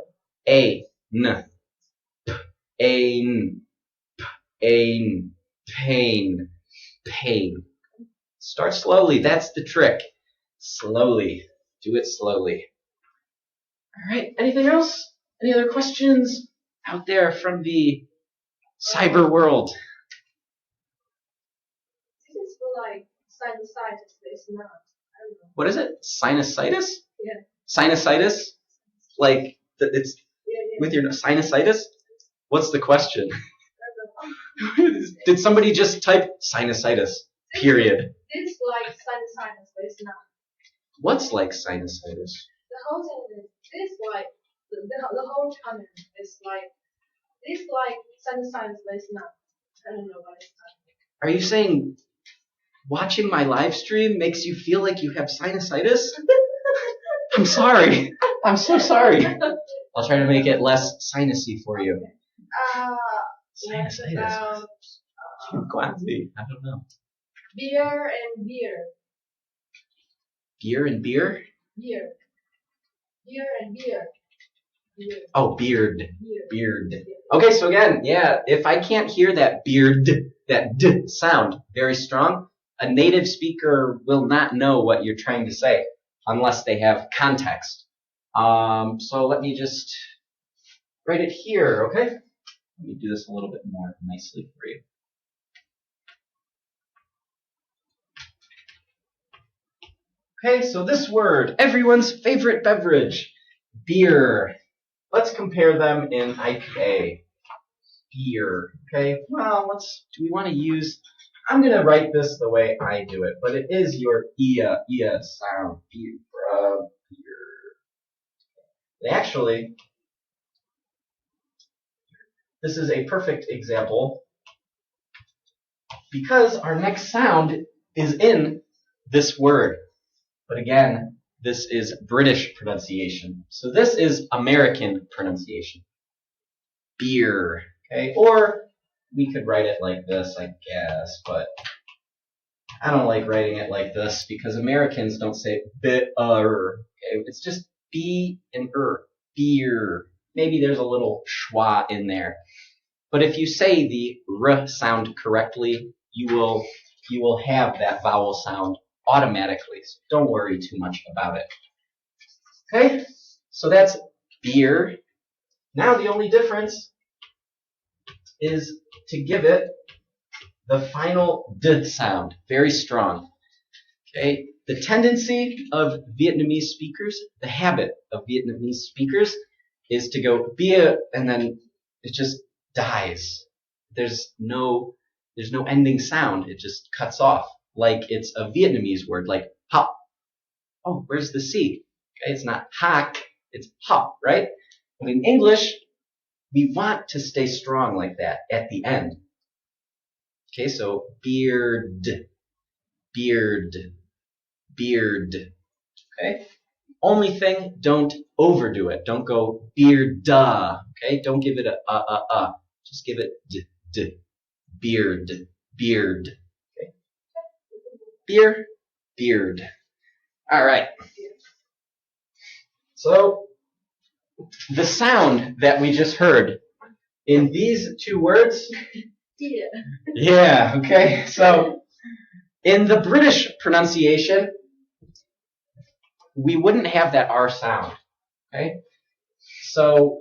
A, N. P, A, N. P, A, N. Pain. Pain. Start slowly. That's the trick. Slowly. Do it slowly. All right. Anything else? Any other questions out there from the cyber world? This is for like sinusitis, but it's not. I don't know. What is it? Sinusitis? Yeah. Sinusitis? Like it's with your sinusitis? What's the question? Did somebody just type sinusitis? Period. It's like sinusitis, but it's not. What's like sinusitis? The whole thing is this like the whole comment is like this like sinusitis, but it's not. I don't know what it's not. Are you saying watching my live stream makes you feel like you have sinusitis? I'm sorry. I'm so sorry. I'll try to make it less sinusy for you. Sinusitis. Gladly. I don't know. Beer and beer. Gear and beer? Beer. Beer and beer. Beer. Oh, beard. Beard. Beard. Okay, so again, yeah, if I can't hear that beard, that d sound very strong, a native speaker will not know what you're trying to say unless they have context. So let me just write it here, okay? Let me do this a little bit more nicely for you. Okay, so this word, everyone's favorite beverage, beer. Let's compare them in IPA. Beer, okay? Well, do we want to use, I'm going to write this the way I do it, but it is your ia sound. Beer, beer. Actually, this is a perfect example because our next sound is in this word. But again, this is British pronunciation. So this is American pronunciation. Beer. Okay? Or we could write it like this, I guess, but I don't like writing it like this because Americans don't say beer. Okay? It's just B and beer. Maybe there's a little schwa in there. But if you say the R sound correctly, you will have that vowel sound automatically. So don't worry too much about it. Okay? So that's beer. Now the only difference is to give it the final D sound. Very strong. Okay? The tendency of Vietnamese speakers, the habit of Vietnamese speakers, is to go beer and then it just dies. There's no ending sound. It just cuts off like it's a Vietnamese word, like hop. Oh, where's the C? Okay, it's not hak, it's hop, right? But in English, we want to stay strong like that at the end. Okay, so beard, beard, beard. Okay? Only thing, don't overdo it. Don't go beard-da. Okay? Don't give it a. Just give it d. Beard, beard. Okay? Beer, beard. All right. So, the sound that we just heard in these two words. Yeah. Yeah, okay. So, in the British pronunciation, we wouldn't have that R sound. Okay? So,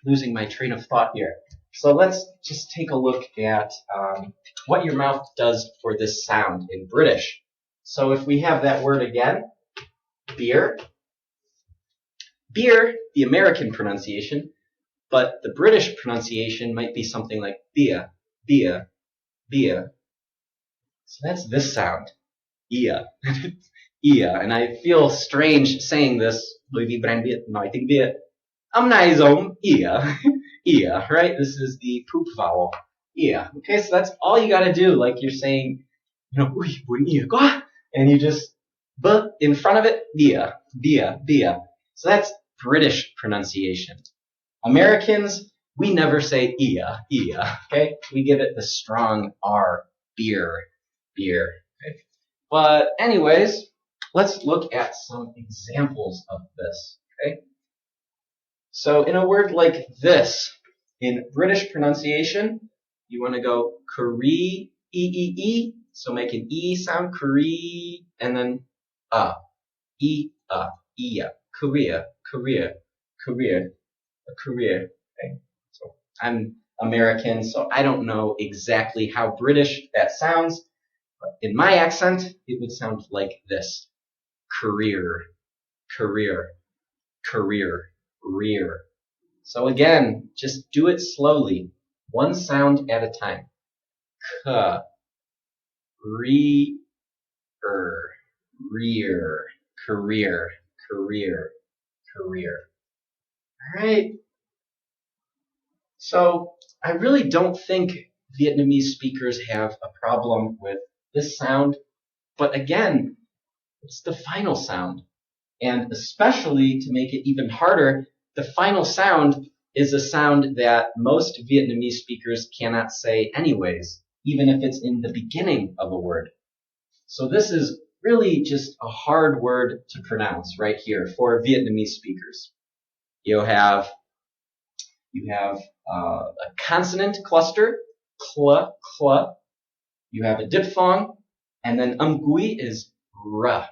losing my train of thought here. So let's just take a look at what your mouth does for this sound in British. So if we have that word again, beer. Beer, the American pronunciation, but the British pronunciation might be something like beer, beer, beer. So that's this sound, ia, ia. And I feel strange saying this, I'm nice ia, ia, right? This is the poop vowel, ia. Okay, so that's all you gotta do, like you're saying, and you just, b in front of it, bia, bia, bia. So that's British pronunciation. Americans, we never say ia, ia, okay? We give it the strong R, beer, beer. Okay? But anyways, let's look at some examples of this, okay? So in a word like this, in British pronunciation, you want to go Korea, E. So make an E sound, Korea, and then Iya, Korea, Korea, Korea, Korea. Okay? So I'm American, so I don't know exactly how British that sounds, but in my accent, it would sound like this. Career, career, career, rear. So again, just do it slowly, one sound at a time. Ka, re, rear, career, career, career. All right. So I really don't think Vietnamese speakers have a problem with this sound, but again, it's the final sound. And especially to make it even harder, the final sound is a sound that most Vietnamese speakers cannot say anyways, even if it's in the beginning of a word. So this is really just a hard word to pronounce right here for Vietnamese speakers. You have a consonant cluster, cl, cl. You have a diphthong, and then umgui is r.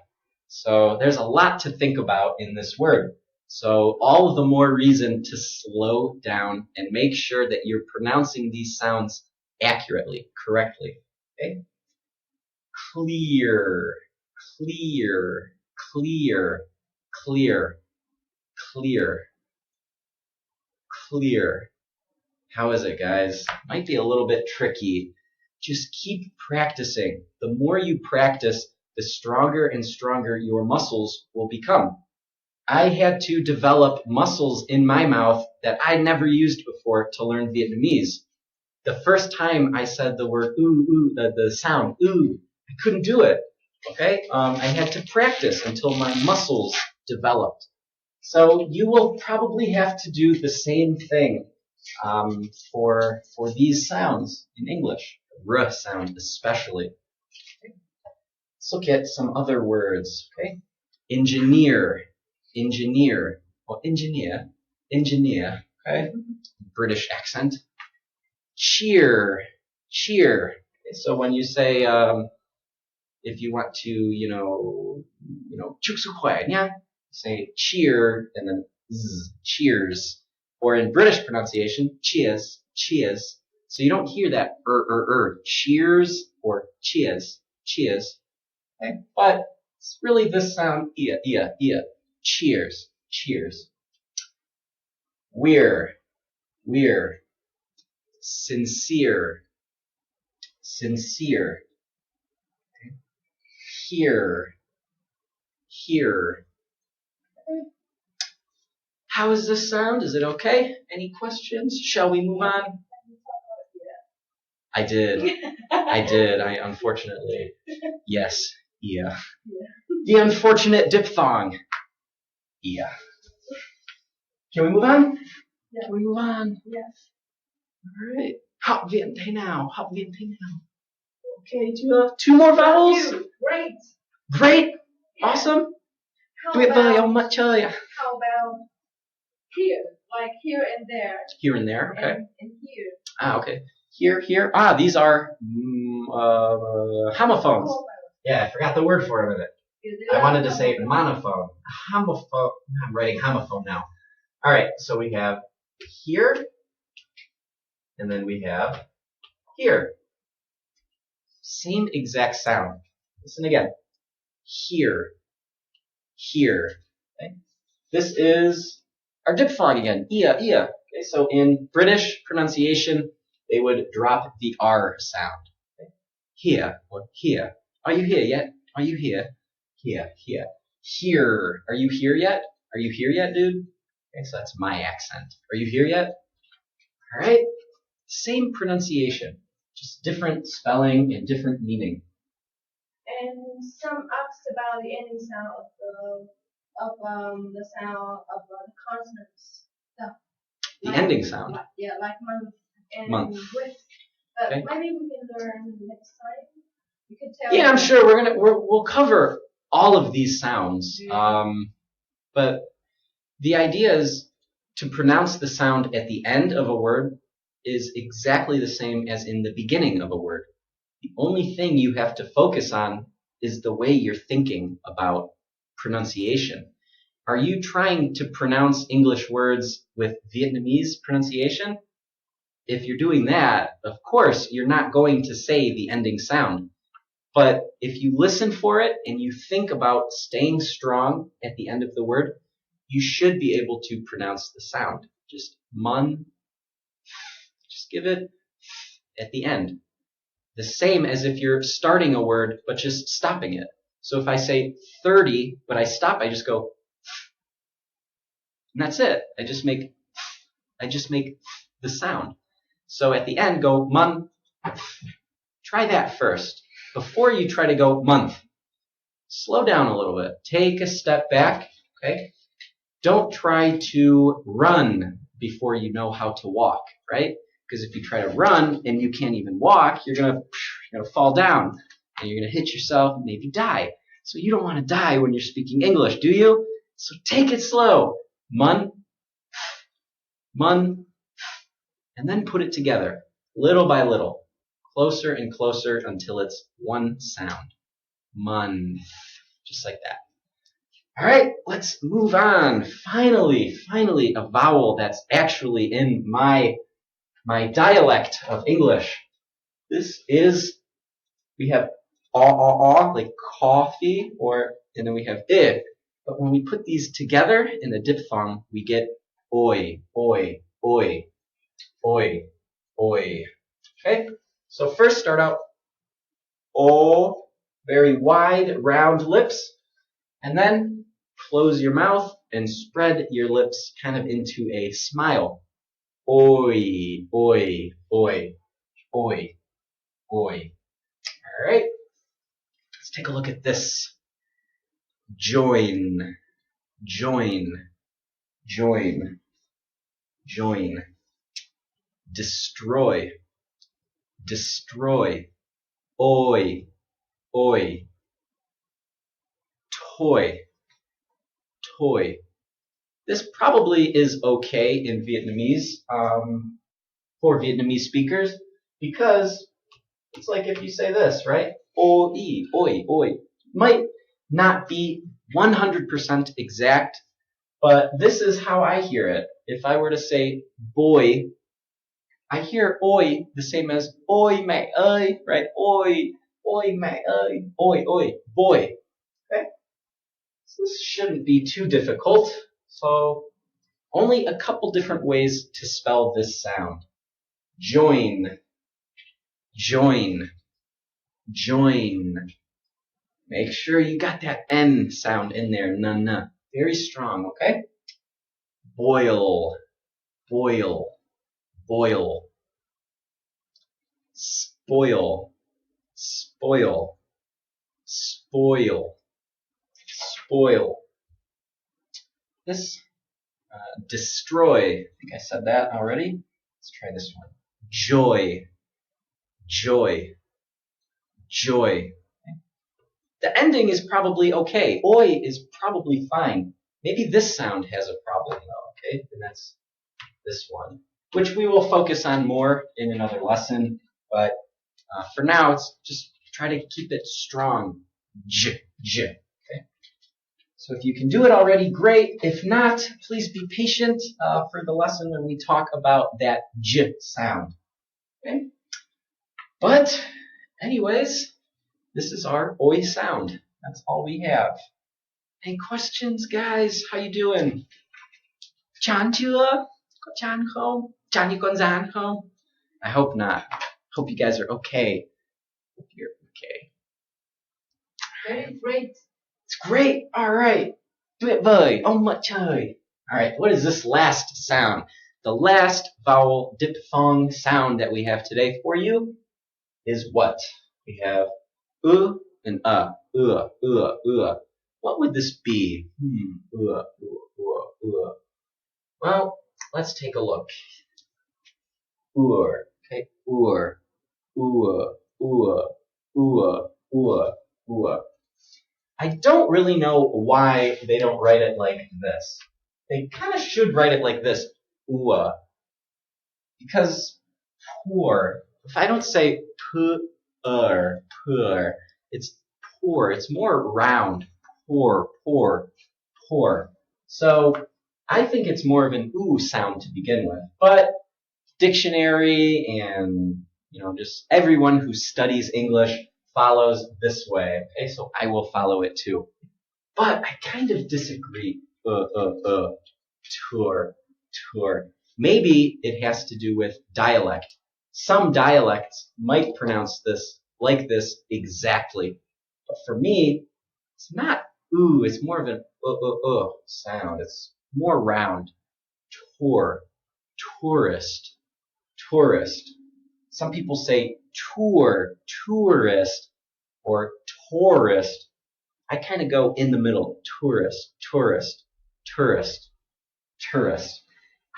So there's a lot to think about in this word. So all the more reason to slow down and make sure that you're pronouncing these sounds accurately, correctly. Okay? Clear, clear, clear, clear, clear, clear. How is it, guys? Might be a little bit tricky. Just keep practicing. The more you practice, the stronger and stronger your muscles will become. I had to develop muscles in my mouth that I never used before to learn Vietnamese. The first time I said the word ooh, the sound ooh, I couldn't do it. Okay? I had to practice until my muscles developed. So you will probably have to do the same thing for these sounds in English, r sound especially. Let's look at some other words. Okay, engineer, engineer, well, engineer, engineer. Okay, British accent. Cheer, cheer. Okay, so when you say, if you want to, say cheer and then z, cheers. Or in British pronunciation, cheers, cheers. So you don't hear that cheers or cheers, cheers. Okay? But it's really this sound, cheers, cheers. We're, sincere, sincere. Okay? Here, here. Okay. How is this sound? Is it okay? Any questions? Shall we move on? I did. I unfortunately. Yes. Yeah. The unfortunate diphthong. Yeah. Can we move on? Yeah. Can we move on? Yes. All right. Học viện thế nào? Học viện thế nào? Okay, two more vowels. Great. Great. Awesome. Tuyệt vời ông mặt trời. How about here? Like here and there. Here and there, okay. And here. Okay. Here, here. These are homophones. Yeah, I forgot the word for it a minute. I wanted to say monophone. Homophone. I'm writing homophone now. All right, so we have here, and then we have here. Same exact sound. Listen again. Here, here. Okay. This is our diphthong again. Ia, ia. Okay, so in British pronunciation, they would drop the R sound. Okay. Here or here. Are you here yet? Are you here? Here, here. Here. Are you here yet? Are you here yet, dude? Okay, so that's my accent. Are you here yet? All right. Same pronunciation, just different spelling and different meaning. And some asked about the ending sound of the sound of the consonants. The ending sound. Yeah, like month and month. With. Okay. Maybe we can learn next time. You can tell. Yeah, I'm sure we'll cover all of these sounds. Yeah. But the idea is to pronounce the sound at the end of a word is exactly the same as in the beginning of a word. The only thing you have to focus on is the way you're thinking about pronunciation. Are you trying to pronounce English words with Vietnamese pronunciation? If you're doing that, of course, you're not going to say the ending sound. But if you listen for it and you think about staying strong at the end of the word, you should be able to pronounce the sound. Just mun, just give it at the end. The same as if you're starting a word, but just stopping it. So if I say 30, but I stop, I just go, and that's it. I just make the sound. So at the end, go mun. Try that first. Before you try to go month, slow down a little bit. Take a step back, okay? Don't try to run before you know how to walk, right? Because if you try to run and you can't even walk, you're gonna fall down and you're gonna hit yourself and maybe die. So you don't want to die when you're speaking English, do you? So take it slow. Mun, mun, and then put it together, little by little, closer and closer until it's one sound. Mun, just like that. All right, let's move on. Finally, a vowel that's actually in my dialect of English. This is, we have like coffee, and then we have I. But when we put these together in the diphthong, we get oi, oi, oi, oi, oi. Okay, so first start out o, very wide, round lips, and then close your mouth and spread your lips kind of into a smile. Oi, oi, oi, oi, oi. All right, let's take a look at this. Join, join, join, join. destroy, destroy, oi, oi, toy, toy. This probably is okay in Vietnamese for Vietnamese speakers because it's like if you say this, right? Oi, oi, oi. Might not be 100% exact, but this is how I hear it. If I were to say boy, I hear oi the same as oi mẹ ơi, right? Oi, oi mẹ ơi, oi, oi, boy. Okay? So this shouldn't be too difficult. So only a couple different ways to spell this sound. Join, join, join. Make sure you got that N sound in there, na. Very strong, okay? Boil, boil, boil. Spoil, spoil, spoil, spoil. This, destroy, I think I said that already. Let's try this one. Joy, joy, joy. The ending is probably okay. Oi is probably fine. Maybe this sound has a problem though, okay? And that's this one, which we will focus on more in another lesson. But for now, it's just try to keep it strong. J, j, okay? So if you can do it already, great. If not, please be patient for the lesson when we talk about that j sound, okay? But anyways, this is our oi sound. That's all we have. Any questions, guys? How you doing? Chán chưa? Có chán không? Chán như con rán không? I hope not. Hope you guys are okay. Hope you're okay. Very great. It's great. All right. Tuyệt vời. Ông mặt trời. All right. What is this last sound? The last vowel diphthong sound that we have today for you is what? We have and What would this be? Well, let's take a look. Okay, I don't really know why they don't write it like this. They kind of should write it like this, because poor. If I don't say poor, it's poor. It's more round. Poor. So I think it's more of an oo sound to begin with. But dictionary and just everyone who studies English follows this way. Okay, so I will follow it too. But I kind of disagree. Tour. Maybe it has to do with dialect. Some dialects might pronounce this like this exactly. But for me, it's not ooh, it's more of an sound. It's more round. Tour, tourist. Some people say tour, tourist, or tourist. I kind of go in the middle. Tourist.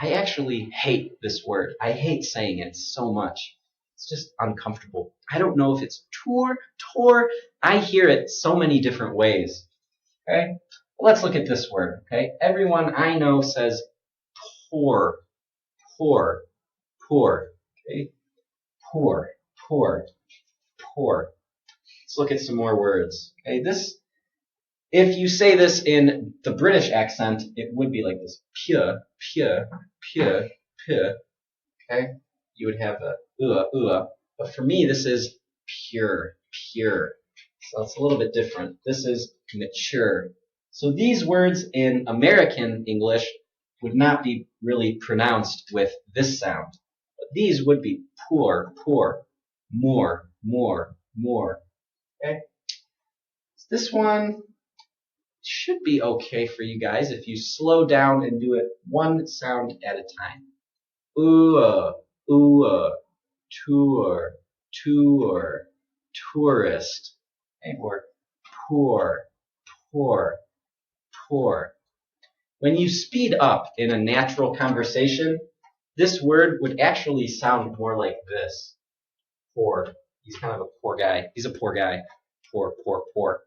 I actually hate this word. I hate saying it so much. It's just uncomfortable. I don't know if it's tour. I hear it so many different ways. Okay? Let's look at this word. Okay? Everyone I know says poor. Okay? Poor. Let's look at some more words. Okay? If you say this in the British accent, it would be like this. Pure. Okay? You would have a but for me, this is pure. So it's a little bit different. This is mature. So these words in American English would not be really pronounced with this sound. But these would be poor, more. Okay? This one should be okay for you guys if you slow down and do it one sound at a time. Tour, tourist, okay? Or poor. When you speed up in a natural conversation, this word would actually sound more like this. Poor. He's kind of a poor guy. He's a poor guy. Poor, poor, poor.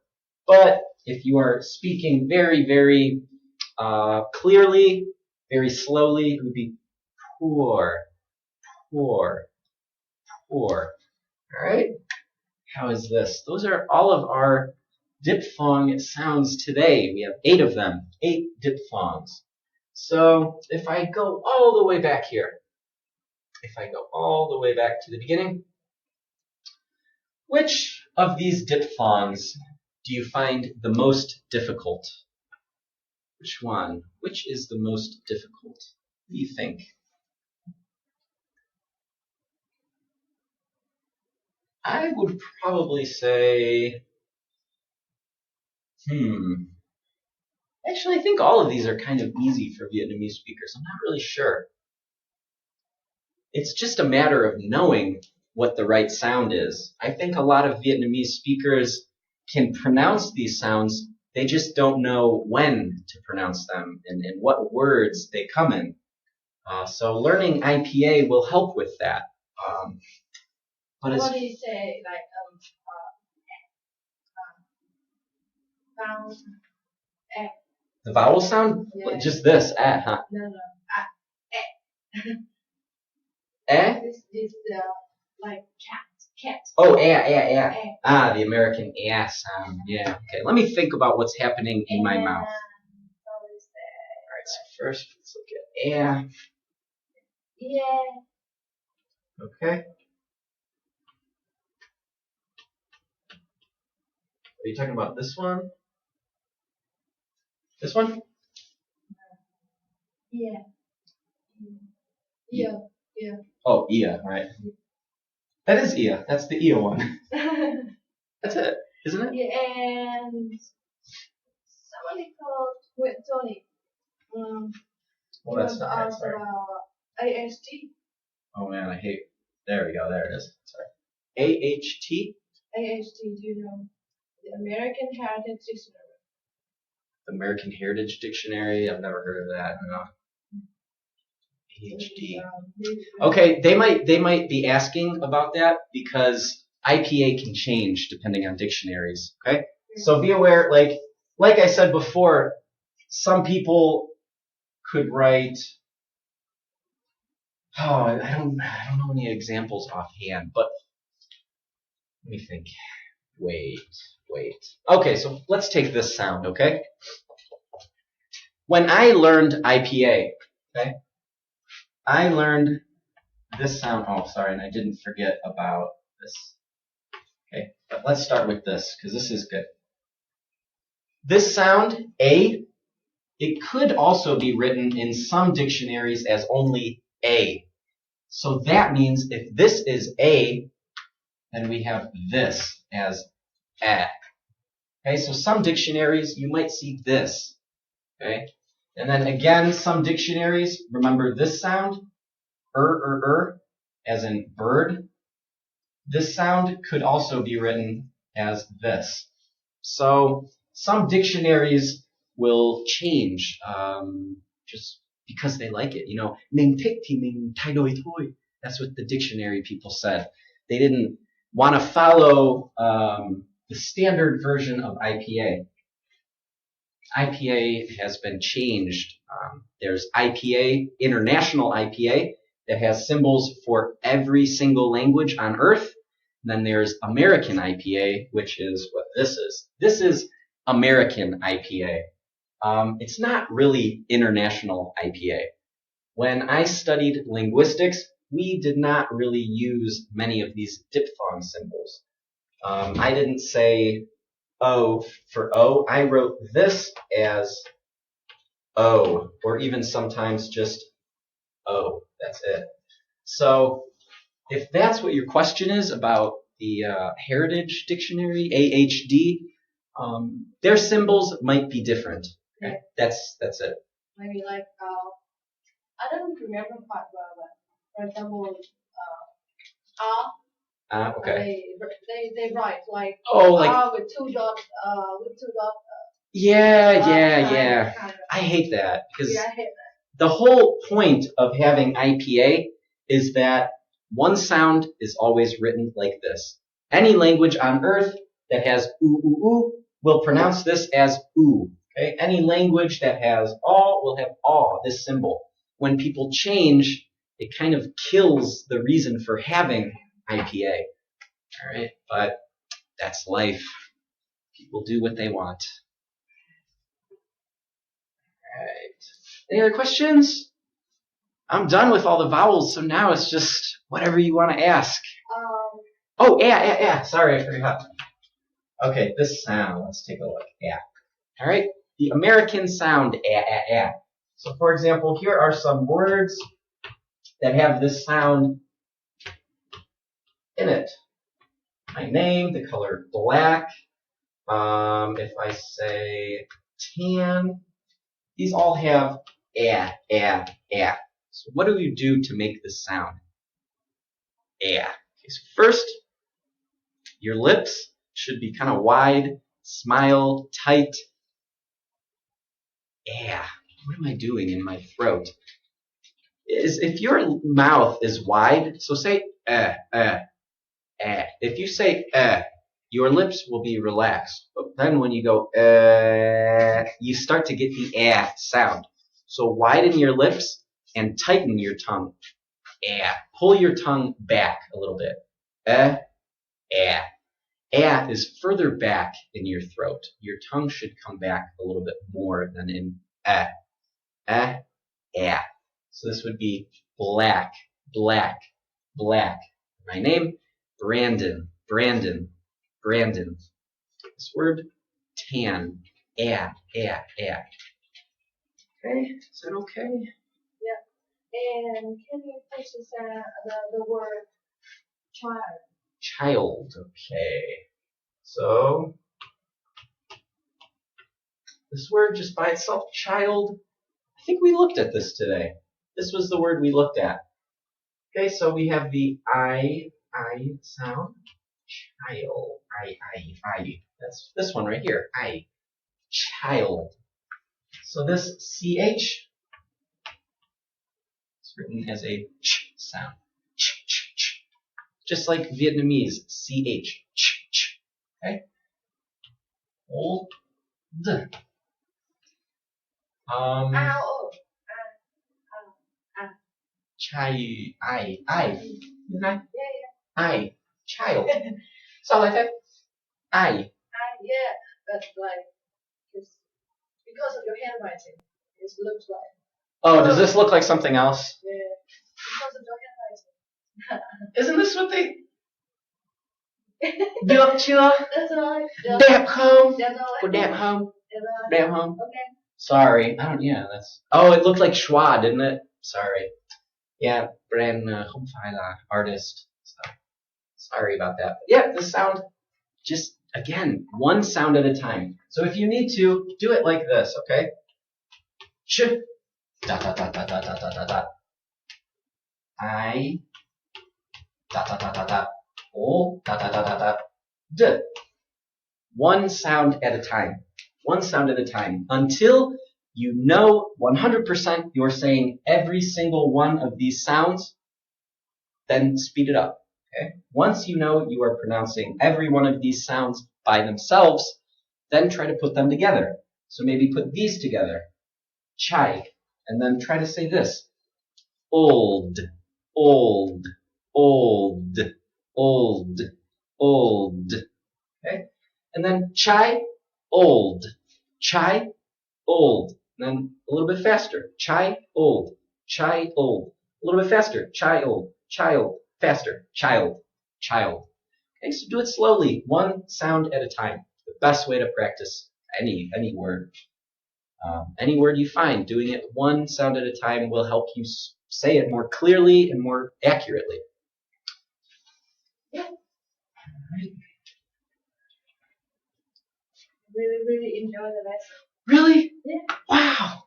But if you are speaking very, very clearly, very slowly, it would be poor, poor, poor. All right? How is this? Those are all of our diphthong sounds today. We have 8 of them, 8 diphthongs. So if I go all the way back here, if I go all the way back to the beginning, which of these diphthongs do you find the most difficult? Which one? Which is the most difficult? What do you think? I would probably say, actually, I think all of these are kind of easy for Vietnamese speakers. I'm not really sure. It's just a matter of knowing what the right sound is. I think a lot of Vietnamese speakers can pronounce these sounds. They just don't know when to pronounce them and what words they come in. So learning IPA will help with that. What do you say, like, vowel, eh? The vowel sound? Yeah. Just this, eh, huh? No, eh. Eh? This like cat. Oh, eh. Ah, the American eh sound. Yeah. Okay. Let me think about what's happening in my mouth. What is that? All right. So first, let's look at eh. Yeah. Okay. Are you talking about this one? This one? Yeah. Oh, Ia, right. That is Ia. That's the Ia one. That's it, isn't it? Yeah, and somebody called Tony. Well, that's not right, ask sorry. about AST. Oh man, I hate. There we go. There it is. Sorry. AHT? AST, do you know? The American Heritage Dictionary. The American Heritage Dictionary. I've never heard of that. No. AHD. Okay, they might be asking about that because IPA can change depending on dictionaries. Okay, so be aware. Like I said before, some people could write. Oh, I don't know any examples offhand, but let me think. Wait. Okay, so let's take this sound. Okay, when I learned IPA, okay. I learned this sound. Oh, sorry, and I didn't forget about this. Okay, but let's start with this because this is good. This sound, A, it could also be written in some dictionaries as only A. So that means if this is A, then we have this as A. Okay, so some dictionaries you might see this. Okay, and then again, some dictionaries, remember this sound, as in bird. This sound could also be written as this. So some dictionaries will change just because they like it. You know, mình thích thì mình thay đổi thôi. That's what the dictionary people said. They didn't want to follow the standard version of IPA. IPA has been changed. There's IPA, International IPA, that has symbols for every single language on Earth. And then there's American IPA, which is what this is. This is American IPA. It's not really International IPA. When I studied linguistics, we did not really use many of these diphthong symbols. I didn't say O for O. I wrote this as O, or even sometimes just O. That's it. So if that's what your question is about the Heritage Dictionary, AHD, their symbols might be different. Okay? That's it. Maybe like, I don't remember quite well, but for example, R. Okay. They write like like R with two dots. Yeah. I hate that because I hate that. the whole point of having IPA is that one sound is always written like this. Any language on earth that has oo, oo, oo will pronounce this as oo. Okay? Any language that has aw will have aw, this symbol. When people change, it kind of kills the reason for having IPA. All right? But that's life. People do what they want. All right. Any other questions? I'm done with all the vowels, so now it's just whatever you want to ask. Oh, sorry, I forgot. Okay, this sound. Let's take a look. All right, the American sound a. So, for example, here are some words that have this sound in it. My name, the color black. If I say tan, these all have a. So what do you do to make this sound? A. Okay, so first, your lips should be kind of wide, smile tight. What am I doing in my throat? If your mouth is wide, so say If you say your lips will be relaxed. But then when you go you start to get the sound. So widen your lips and tighten your tongue. Pull your tongue back a little bit. Is further back in your throat. Your tongue should come back a little bit more than in So this would be black, black, black. My name, Brandon. This word, tan, Okay, is that okay? Yeah. And can you please the word child? Child, okay. So, this word just by itself, child, I think we looked at this today. This was the word we looked at. Okay, so we have the I sound. Child, I. That's this one right here, I. Child. So this CH is written as a ch sound. Ch. Just like Vietnamese, CH. Ch. Okay? Old. Chai, I. Isn't I? Yeah. I. Child. So like that. I. Yeah, that's like because of your handwriting, it looks like. Oh, does this look like something else? Yeah, because of your handwriting. Isn't this what they? Được chưa? That's right. Đẹp không? That's right. Có đẹp không? Đẹp Đẹp không? Okay. Sorry, I don't. Yeah, that's. Oh, it looked like schwa, didn't it? Sorry. Yeah, Brand không phải là artist. So, sorry about that. But yeah, the sound. Just again, one sound at a time. So if you need to, do it like this, okay? Ch. Dot. I. Dot. O. Dot. D. One sound at a time. One sound at a time. Until you know 100% you're saying every single one of these sounds, then speed it up. Okay? Once you know you are pronouncing every one of these sounds by themselves, then try to put them together. So maybe put these together. Chai. And then try to say this. Old. Okay? And then chai, old. Chai, old. And then a little bit faster. Chai, old. A little bit faster. Chai, old. Child. Faster. Child. Okay, so do it slowly, one sound at a time. The best way to practice any word. Any word you find, doing it one sound at a time will help you say it more clearly and more accurately. Yeah. Right. Really enjoy the lesson. Really? Yeah. Wow.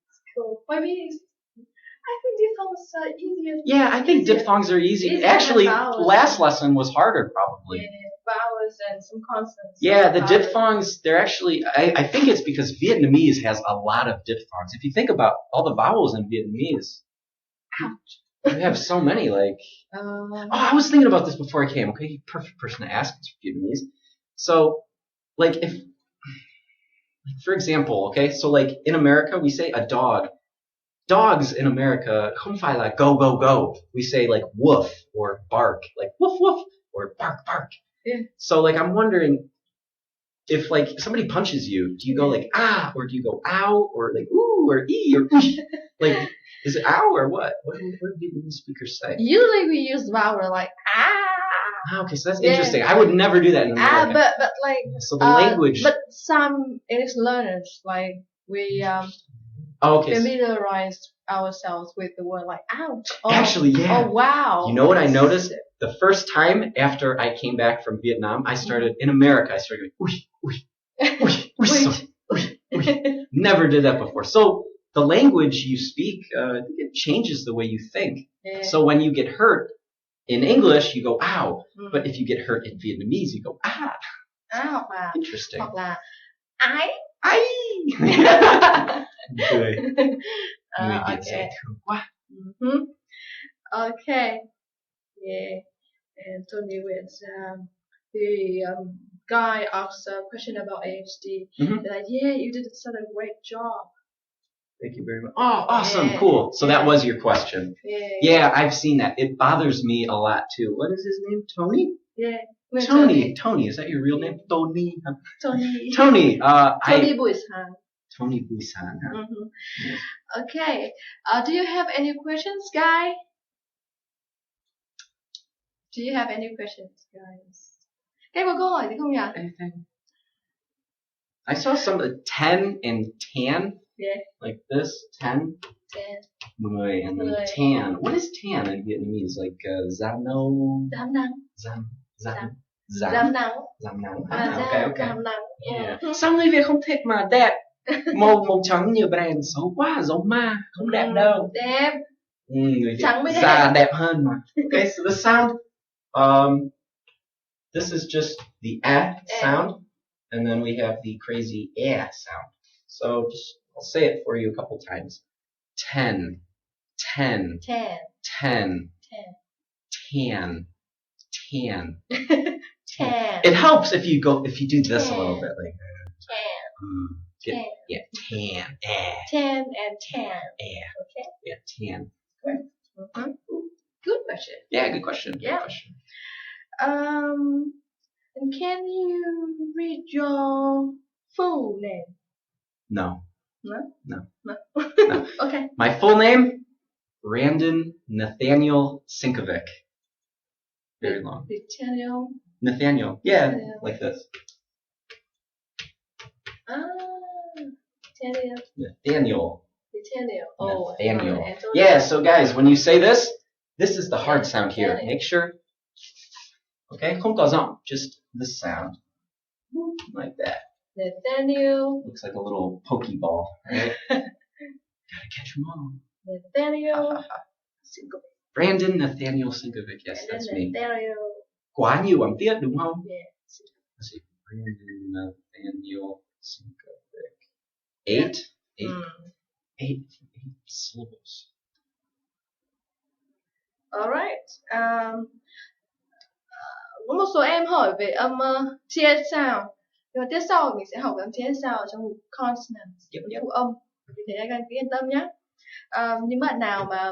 It's cool. Maybe I think diphthongs are easier. Yeah, I think diphthongs are easy. Actually, last lesson was harder probably. Yeah. vowels and some consonants. Yeah, the diphthongs, they're actually, I think it's because Vietnamese has a lot of diphthongs. If you think about all the vowels in Vietnamese, ouch, you have so many, like, I was thinking about this before I came, okay, perfect person to ask is Vietnamese. So, like, for example, okay, so like in America, we say a dog. Dogs in America, không phải là go, go, go. We say like woof or bark, like woof, woof, or bark, bark. Yeah. So like I'm wondering if like somebody punches you, do you go like ah, or do you go ow, or like ooh, or ee, or oosh? Like, is it ow or what? What do Vietnamese speakers say? Usually we use vowel like Okay, so that's interesting. I would never do that in America. But like so the language. But some English learners, like we familiarize ourselves with the word like ouch. Actually, yeah. Oh wow. You know what I noticed? The first time after I came back from Vietnam, I started in America. I started going Never did that before. So the language you speak, it changes the way you think. Yeah. So when you get hurt in English, you go ow. But if you get hurt in Vietnamese, you go ah. Ow. Interesting. Hoặc là ai. Người Việt Okay. dễ thương quá. Okay. Yeah. And Tony with the guy asked a question about AHD. Like, yeah, you did such a great job. Thank you very much. Oh, awesome, cool. So that was your question. Yeah, I've seen that. It bothers me a lot too. What is his name? Tony? Yeah. Tony, is that your real name? Tony. Tony. Tony. Tony Buisan. Tony Buisan. Huh? Yeah. Okay. Do you have any questions, guys? Do you have any questions, guys? Các có câu hỏi gì không nhỉ? Anything? I saw some 10 and tan. Yeah. Like this, 10. 10. And then tan. What is tan in Vietnamese? Like Zam nắng. Okay. Yeah. Sao người Việt không thích mà đẹp? Màu trắng như brand xấu quá, giống ma, không đẹp đâu. Đẹp. Người Trắng mới già đẹp hơn mà. Okay, so the sound. This is just the sound, and then we have the crazy sound. So just I'll say it for you a couple times. 10, 10, 10, 10, 10, 10, 10. 10. It helps if you do this 10. A little bit, like 10. Yeah, 10. 10 and 10. Okay. Yeah, 10. Good. Good question. Yeah, good question. Yeah. Good question. And can you read your full name? No. No. Okay. My full name, Brandon Nathaniel Sinkovic. Very long. Nathaniel. Yeah, Nathaniel. Like this. Nathaniel. Oh, Nathaniel. Yeah, so guys, when you say this is the hard sound here. Make sure. Okay, không có giọng, just this sound. Like that. Nathaniel. Looks like a little pokeball, right? Gotta catch them all. Nathaniel. Brandon Nathaniel Sinkovic. Yes, that's me. Nathaniel. Quá nhiều âm tiết, đúng không? Yeah. Let's see. Brandon Nathaniel Sinkovic. 8 syllables. Alright. Có một số em hỏi về âm TH sound. Nhưng mà tiếp sau mình sẽ học âm TH sound trong mục consonant, phụ âm. Vì thế các anh cứ yên tâm nhé. Những bạn nào mà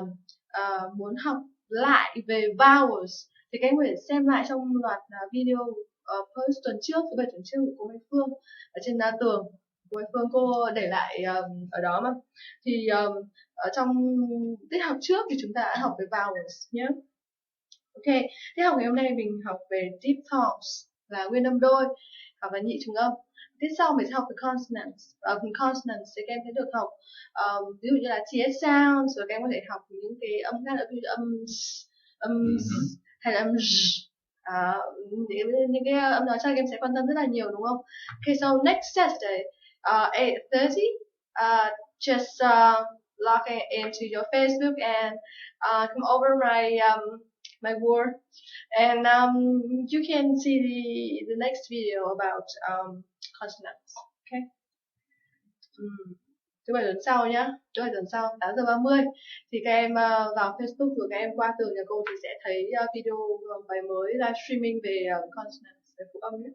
muốn học lại về vowels thì các anh có thể xem lại trong loạt video post tuần trước, thứ 7 tuần trước của cô Mai Phương ở trên tường. Cô Mai Phương cô để lại ở đó mà. Thì ở trong tiết học trước thì chúng ta đã học về vowels nhé. Ok, tiết học ngày hôm nay mình học về diphthongs là nguyên âm đôi hoặc là nhị trùng âm. Tiết sau mình sẽ học về consonants. Phần consonants thì các em sẽ được học ví dụ như là TH sound, rồi các em có thể học những cái âm khác nữa, ví dụ âm hay là âm những cái âm đó chắc các em sẽ quan tâm rất là nhiều, đúng không? Okay, so next Saturday 8:30 just log into your Facebook and come over my my word. And you can see the next video about consonants. Okay. Thứ bảy tuần sau nhá, thứ bảy tuần sau 8:30 thì các em vào Facebook của các em qua tường nhà cô thì sẽ thấy video bài mới livestreaming về consonants, về phụ âm nhé.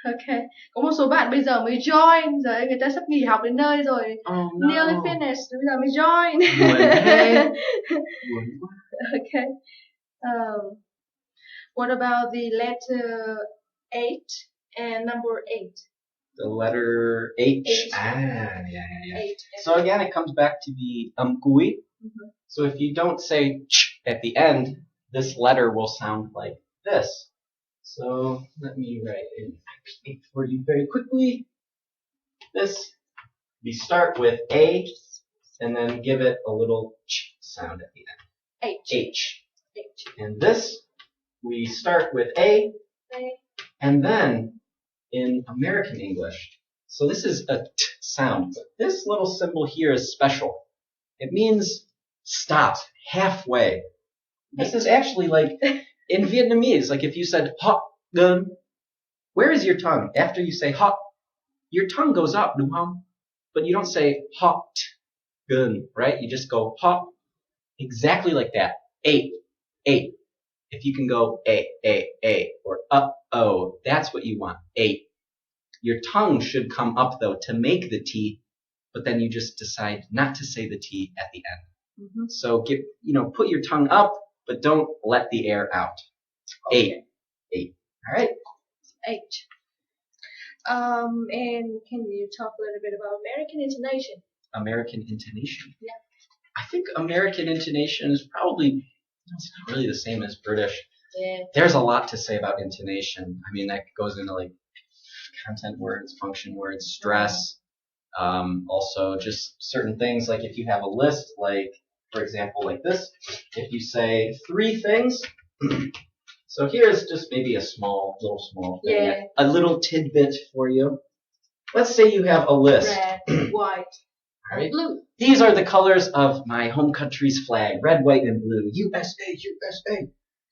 Ok, có một số bạn bây giờ mới join, giờ người ta sắp nghỉ học đến nơi rồi. Oh no. Nearly finished, bây giờ mới join. Buồn quá. Okay. What about the letter 8 and number 8? The letter H. H. Yeah. 8. So again, it comes back to the kui. Mm-hmm. So if you don't say ch at the end, this letter will sound like this. So let me write it for you very quickly. This, we start with A, and then give it a little ch sound at the end. H. And this, we start with A, and then in American English. So this is a t sound, but this little symbol here is special. It means stop, halfway. This is actually like, in Vietnamese, like if you said hot gun, where is your tongue? After you say hot, your tongue goes up, đúng không? But you don't say hot gun, right? You just go hot, exactly like that. 8. If you can go a, or oh, that's what you want, 8. Your tongue should come up though to make the T, but then you just decide not to say the T at the end. Mm-hmm. So put your tongue up, but don't let the air out. Okay. 8. All right. 8. And can you talk a little bit about American intonation? American intonation? Yeah. I think American intonation is probably, it's not really the same as British. Yeah. There's a lot to say about intonation. I mean, that goes into like content words, function words, stress. Also just certain things, like if you have a list, like for example, like this, if you say 3 things, so here's just maybe a small thing, yeah. A little tidbit for you. Let's say you have a list. Red, white, right? Blue. These are the colors of my home country's flag, red, white, and blue. USA, USA.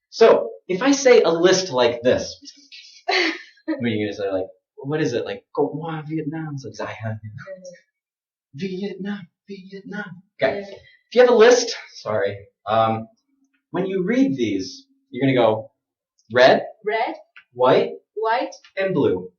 So if I say a list like this, what are you gonna say? Like, what is it? Like, Vietnam. So Vietnam. Okay. If you have a list, sorry. When you read these, you're gonna go red, white, and blue.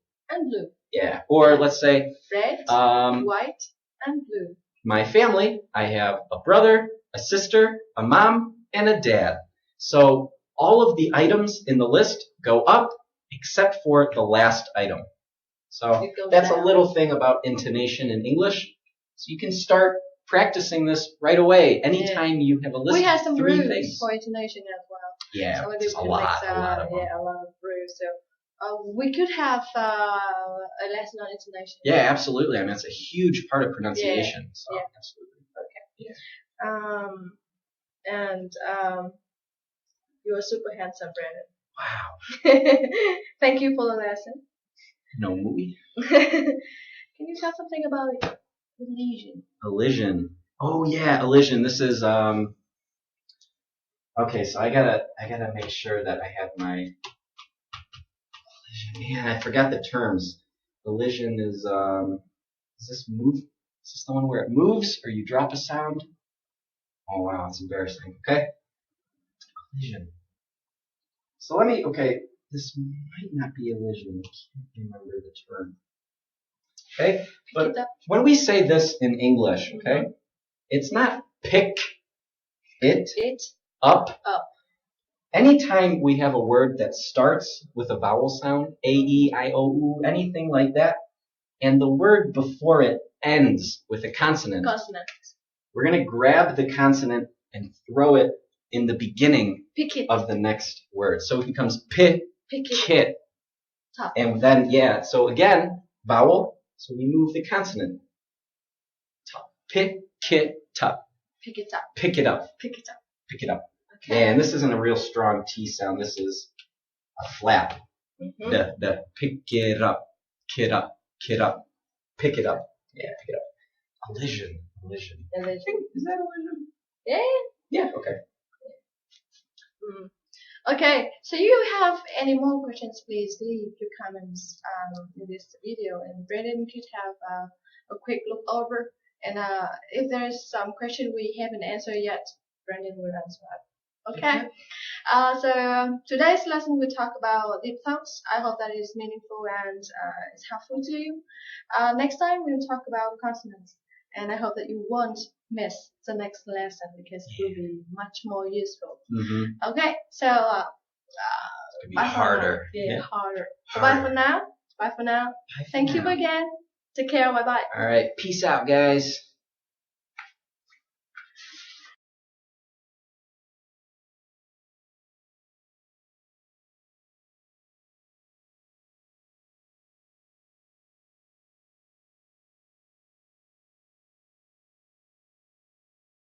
Yeah. Or let's say red, white, and blue. My family, I have a brother, a sister, a mom, and a dad. So all of the items in the list go up except for the last item. So that's a little thing about intonation in English. So you can start practicing this right away. Anytime you have a list we have of some 3 rules things. for intonation as well. Yeah, so it's a lot of them. Yeah, a lot of rules. So we could have a lesson on intonation. Yeah, absolutely. I mean, it's a huge part of pronunciation. Yeah. So absolutely. Okay. Yeah. And you're super handsome, Brandon. Wow. Thank you for the lesson. No movie. Can you tell something about it? Elision. Elision. Oh yeah, elision. This is okay, so I gotta make sure that I have my elision. Man, I forgot the terms. Elision is this move? Is this the one where it moves or you drop a sound? Oh wow, it's embarrassing. Okay. Elision. So this might not be elision. I can't remember the term. Okay, but when we say this in English, okay, it's not pick it up. Anytime we have a word that starts with a vowel sound, A, E, I, O, U, anything like that, and the word before it ends with a consonant, we're going to grab the consonant and throw it in the beginning of the next word. So it becomes pick it. And then, so again, vowel. So we move the consonant. Pick it up. Pick it up. Pick it up. Pick it up. Pick it up. Okay. And this isn't a real strong T sound. This is a flap. The pick it up. Kid up. Kid up. Pick it up. Yeah, pick it up. Elision. Is that elision? Yeah. Yeah, okay. Okay, so you have any more questions, please leave your comments in this video, and Brandon could have a quick look over. And if there is some question we haven't answered yet, Brandon will answer it. Okay. So today's lesson we talk about deep thoughts. I hope that is meaningful and it's helpful to you. Next time we'll talk about consonants, and I hope that you won't miss the next lesson because it will be much more useful. Mm-hmm. Okay, so It's gonna be harder. Yeah, harder. So bye for now. Bye for now. Thank you again. Take care. Bye bye. All right. Peace out, guys.